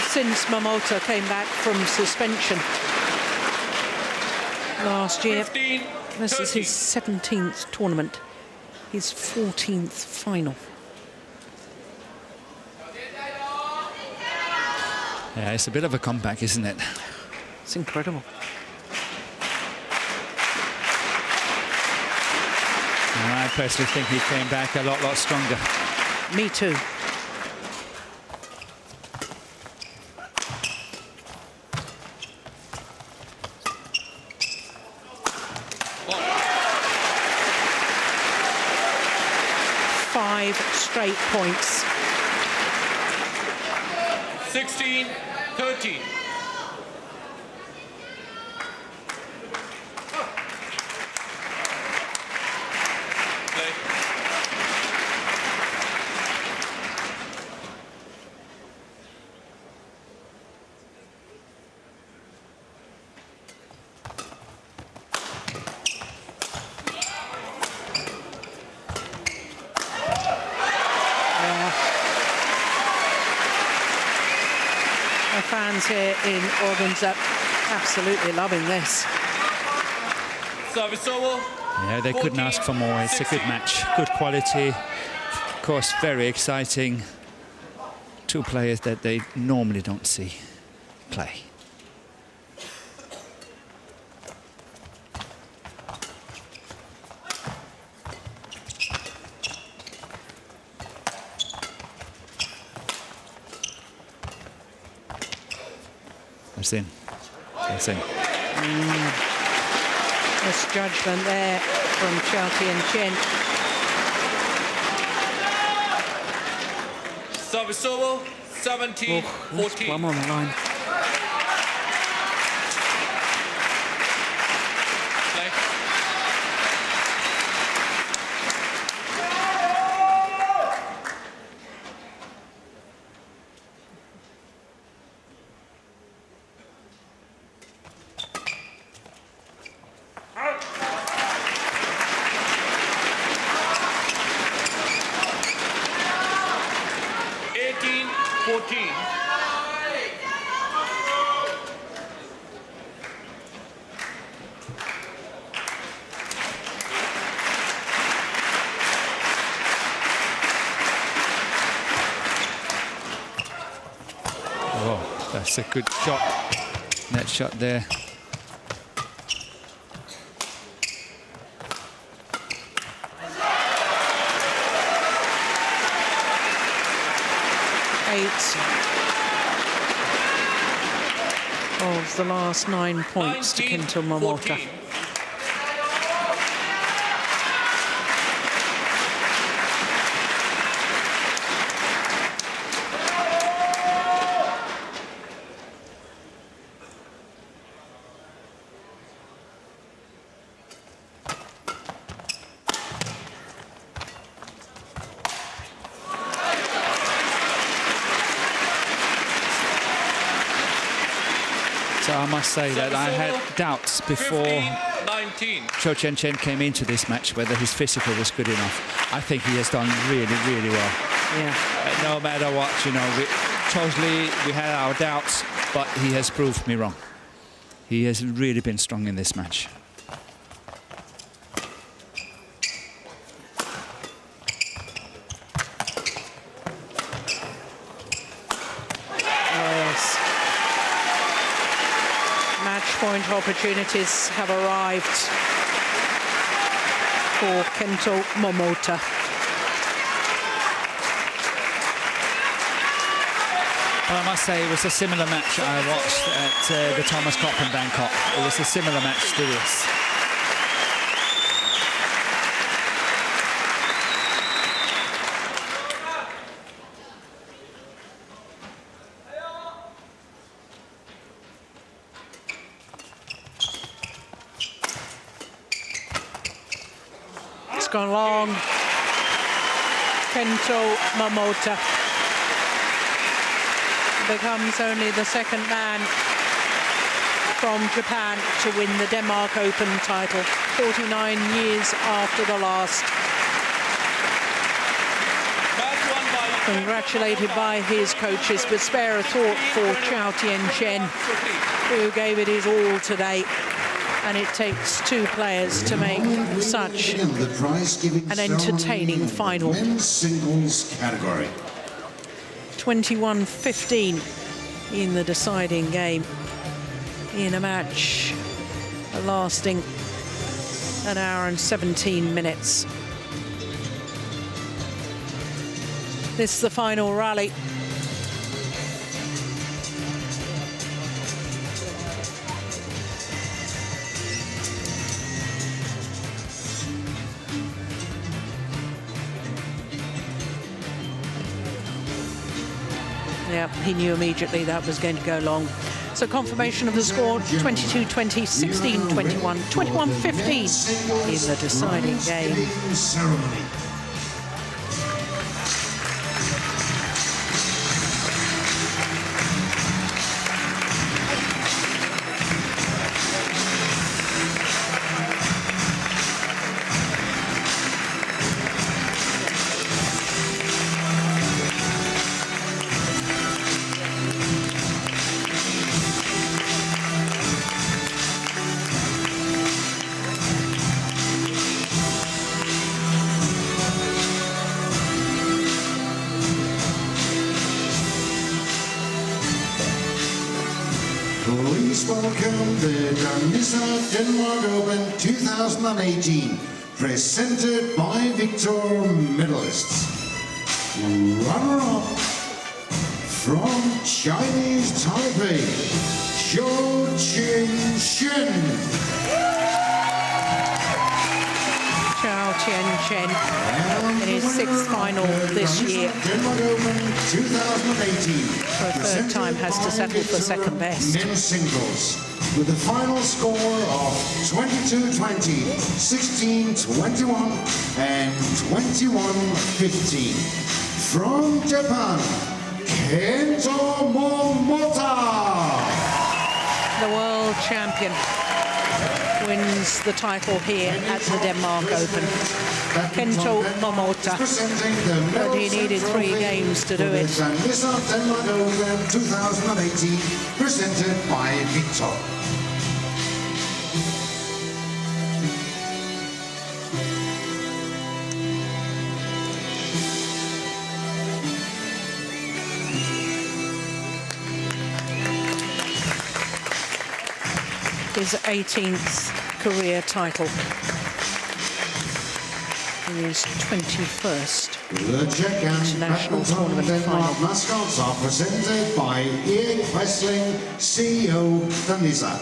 since Momota came back from suspension last year, 15, this is 13. his 17th tournament, his 14th final. Yeah, it's a bit of a comeback, isn't it? It's incredible. And I personally think he came back a lot stronger. Me too. Five straight points. 16-13. Play. The fans here in Organza absolutely loving this. Service over. Yeah, they couldn't ask for more. It's a good match, good quality. Of course, very exciting. Two players that they normally don't see play. That's in. That's in. Misjudgment there from CHOU Tien Chen. Service over. 17-14. One on the line. Play. 14. Oh, that's a good shot. Net shot there. Of the last 9 points to Kento Momota. 14. So I must say that I had doubts before 15-19. CHOU Tien Chen came into this match whether his physical was good enough. I think he has done really, really well. Yeah. No matter what, you know, we had our doubts, but he has proved me wrong. He has really been strong in this match. Point opportunities have arrived for Kento Momota. Well, I must say it was a similar match I watched at the Thomas Cup in Bangkok. It was a similar match to this. Gone long. Kento Momota becomes only the second man from Japan to win the Denmark Open title, 49 years after the last. Congratulated by his coaches, but spare a thought for CHOU Tien Chen, who gave it his all today. And it takes two players to make such an entertaining final. Men's singles category. 21-15 in the deciding game in a match lasting an hour and 17 minutes. This is the final rally. Yeah, he knew immediately that was going to go long. So confirmation of the score, 22-20, 16-21, 21-15 in the deciding game. Ceremony. Please welcome the Denmark Open 2018, presented by Victor medalists. Runner-up from Chinese Taipei, CHOU Tien Chen. CHOU Tien Chen in his sixth final this year. Denmark Open 2018. For a third time has to settle for second best. Men's singles with a final score of 22-20, 16-21 and 21-15. From Japan, Kento Momota. The world champion wins the title here at the Denmark Open. Kento Momota, but he needed 3 games to do it. Denmark Open 2018, presented by Victor. His 18th career title. His 21st The Czech and international Badminton tournament Denmark final. mascots are presented by Erik Wessling, CEO Danisa.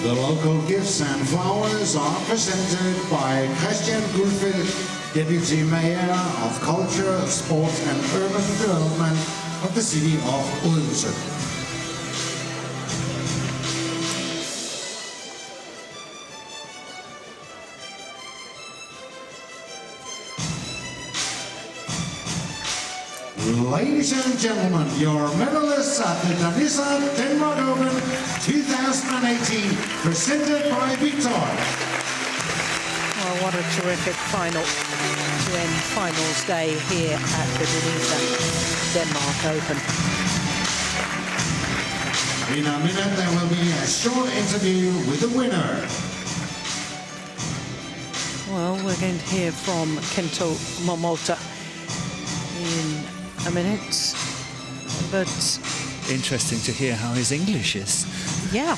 The local gifts and flowers are presented by Christian Gulfil, Deputy Mayor of Culture, Sport and Urban Development of the city of Odense. Ladies and gentlemen, your medalists at the Danisa Denmark Open 2018, presented by Victor. Well, what a terrific final to end finals day here at the Danisa Denmark Open. In a minute, there will be a short interview with the winner. Well, we're going to hear from Kento Momota in a minute, but Interesting to hear how his English is. yeah.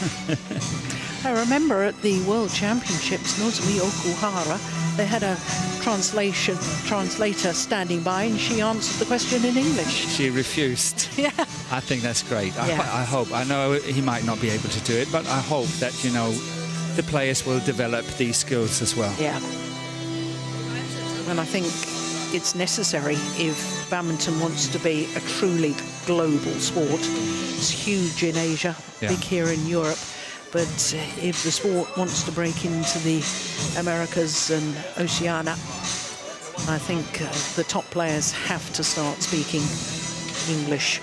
I remember at the World Championships, Nozomi Okuhara, they had a translator standing by, and she answered the question in English. She refused. Yeah. I think that's great. Yeah. I hope. I know he might not be able to do it, but I hope that, you know, the players will develop these skills as well. Yeah. And I think it's necessary if badminton wants to be a truly global sport. It's huge in Asia, Yeah. big here in Europe. But if the sport wants to break into the Americas and Oceania, I think the top players have to start speaking English.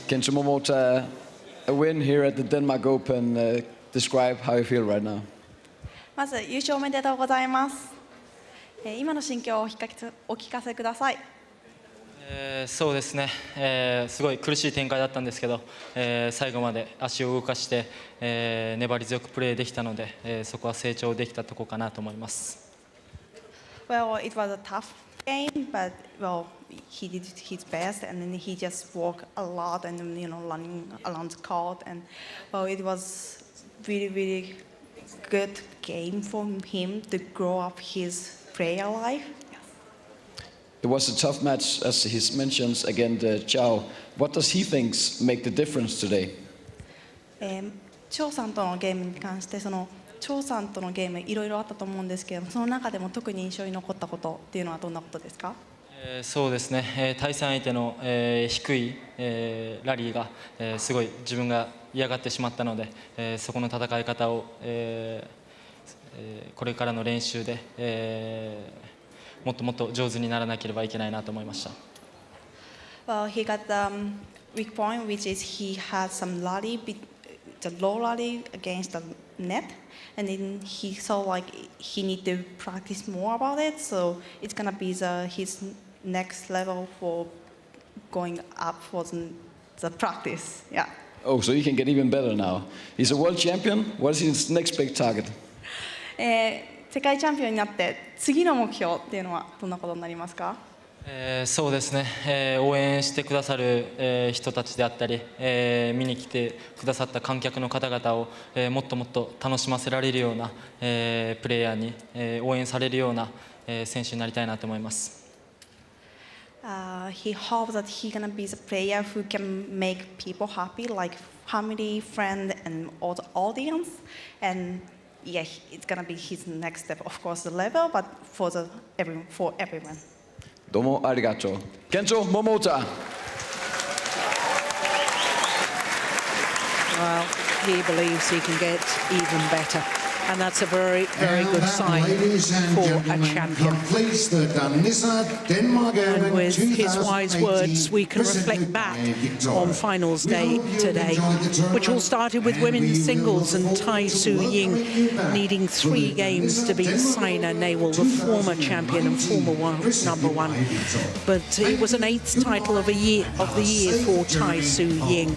Kento Momota, a win here at the Denmark Open. Describe how you feel right now. まず優勝おめでとうございます。今の心境をお聞かせください。そうですね、すごい苦しい展開だったんですけど、最後まで足を動かして、粘り強くプレーできたので、そこは成長できたところかなと思います。Well, it was a tough game, but well, he did his best, and then he just worked a lot, and running around the court, and well, it was really good game for him to grow up his player life. It was a tough match, as he mentions, against CHOU. What does he think make the difference today? 張さんとのゲームに関して、張さんとのゲームいろいろあったと思うんですけど、その中でも特に印象に残ったことっていうのはどんなことですか？そうですね、対戦相手の、低い、ラリーが、すごい自分が嫌がってしまったので、そこの戦い方を、これからの練習で、もっともっと上手にならなければいけないなと思いました。Well, he got the weak point, which is he had some rally, the low rally against the net, and then he saw like he need to practice more about it. So it's gonna be his next level for going up for the practice. Yeah. Oh, so he can get even better now. He's a world champion. What is his next big target? 世界チャンピオンになって次の目標っていうのはどんなことになりますか？そうですね、応援してくださる、人たちであったり、見に来てくださった観客の方々を、もっともっと楽しませられるような、プレーヤーに、応援されるような、選手になりたいなと思います。He hopes that he's gonna be the player who can make people happy, like family, friend, and all the audience. And yeah, it's gonna be his next step, of course, the level, but for everyone. どうもありがとう。Kento MOMOTA. Well, he believes he can get even better. And that's a very, very good sign for a champion. And with his wise words, we can reflect back on finals day today, which all started with women's singles and Tai Tzu Ying needing 3 games to beat Saina Nehwal, the former champion and former number 1. But it was an 8th title of the year for Tai Tzu Ying.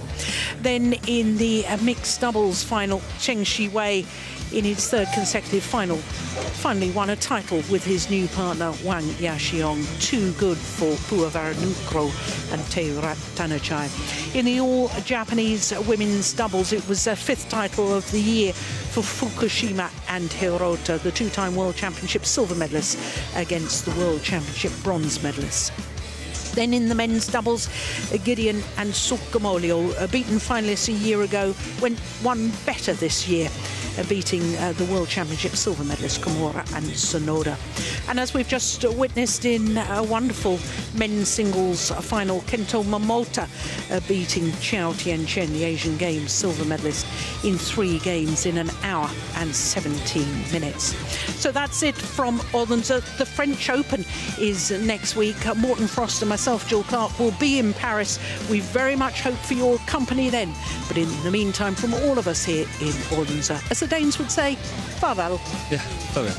Then in the mixed doubles final, Cheng Shiwei, in his 3rd consecutive final, finally won a title with his new partner Wang Yaxiong. Too good for Puavaranukro and Teirat Tanachai. In the all-Japanese women's doubles, it was their 5th title of the year for Fukushima and Hirota, the 2-time World Championship silver medalists, against the World Championship bronze medalists. Then in the men's doubles, Gideon and Sukamolio, beaten finalists a year ago, went one better this year, beating the World Championship silver medalists Komura and Sonoda. And as we've just witnessed in a wonderful men's singles final, Kento Momota beating CHOU Tien Chen, the Asian Games silver medalist, in 3 games in 1 hour and 17 minutes. So that's it from Odense. The French Open is next week. Morten Frost and myself, Jill Clark, will be in Paris. We very much hope for your company then. But in the meantime, from all of us here in Odense, as the Danes would say, farewell. Yeah, farewell.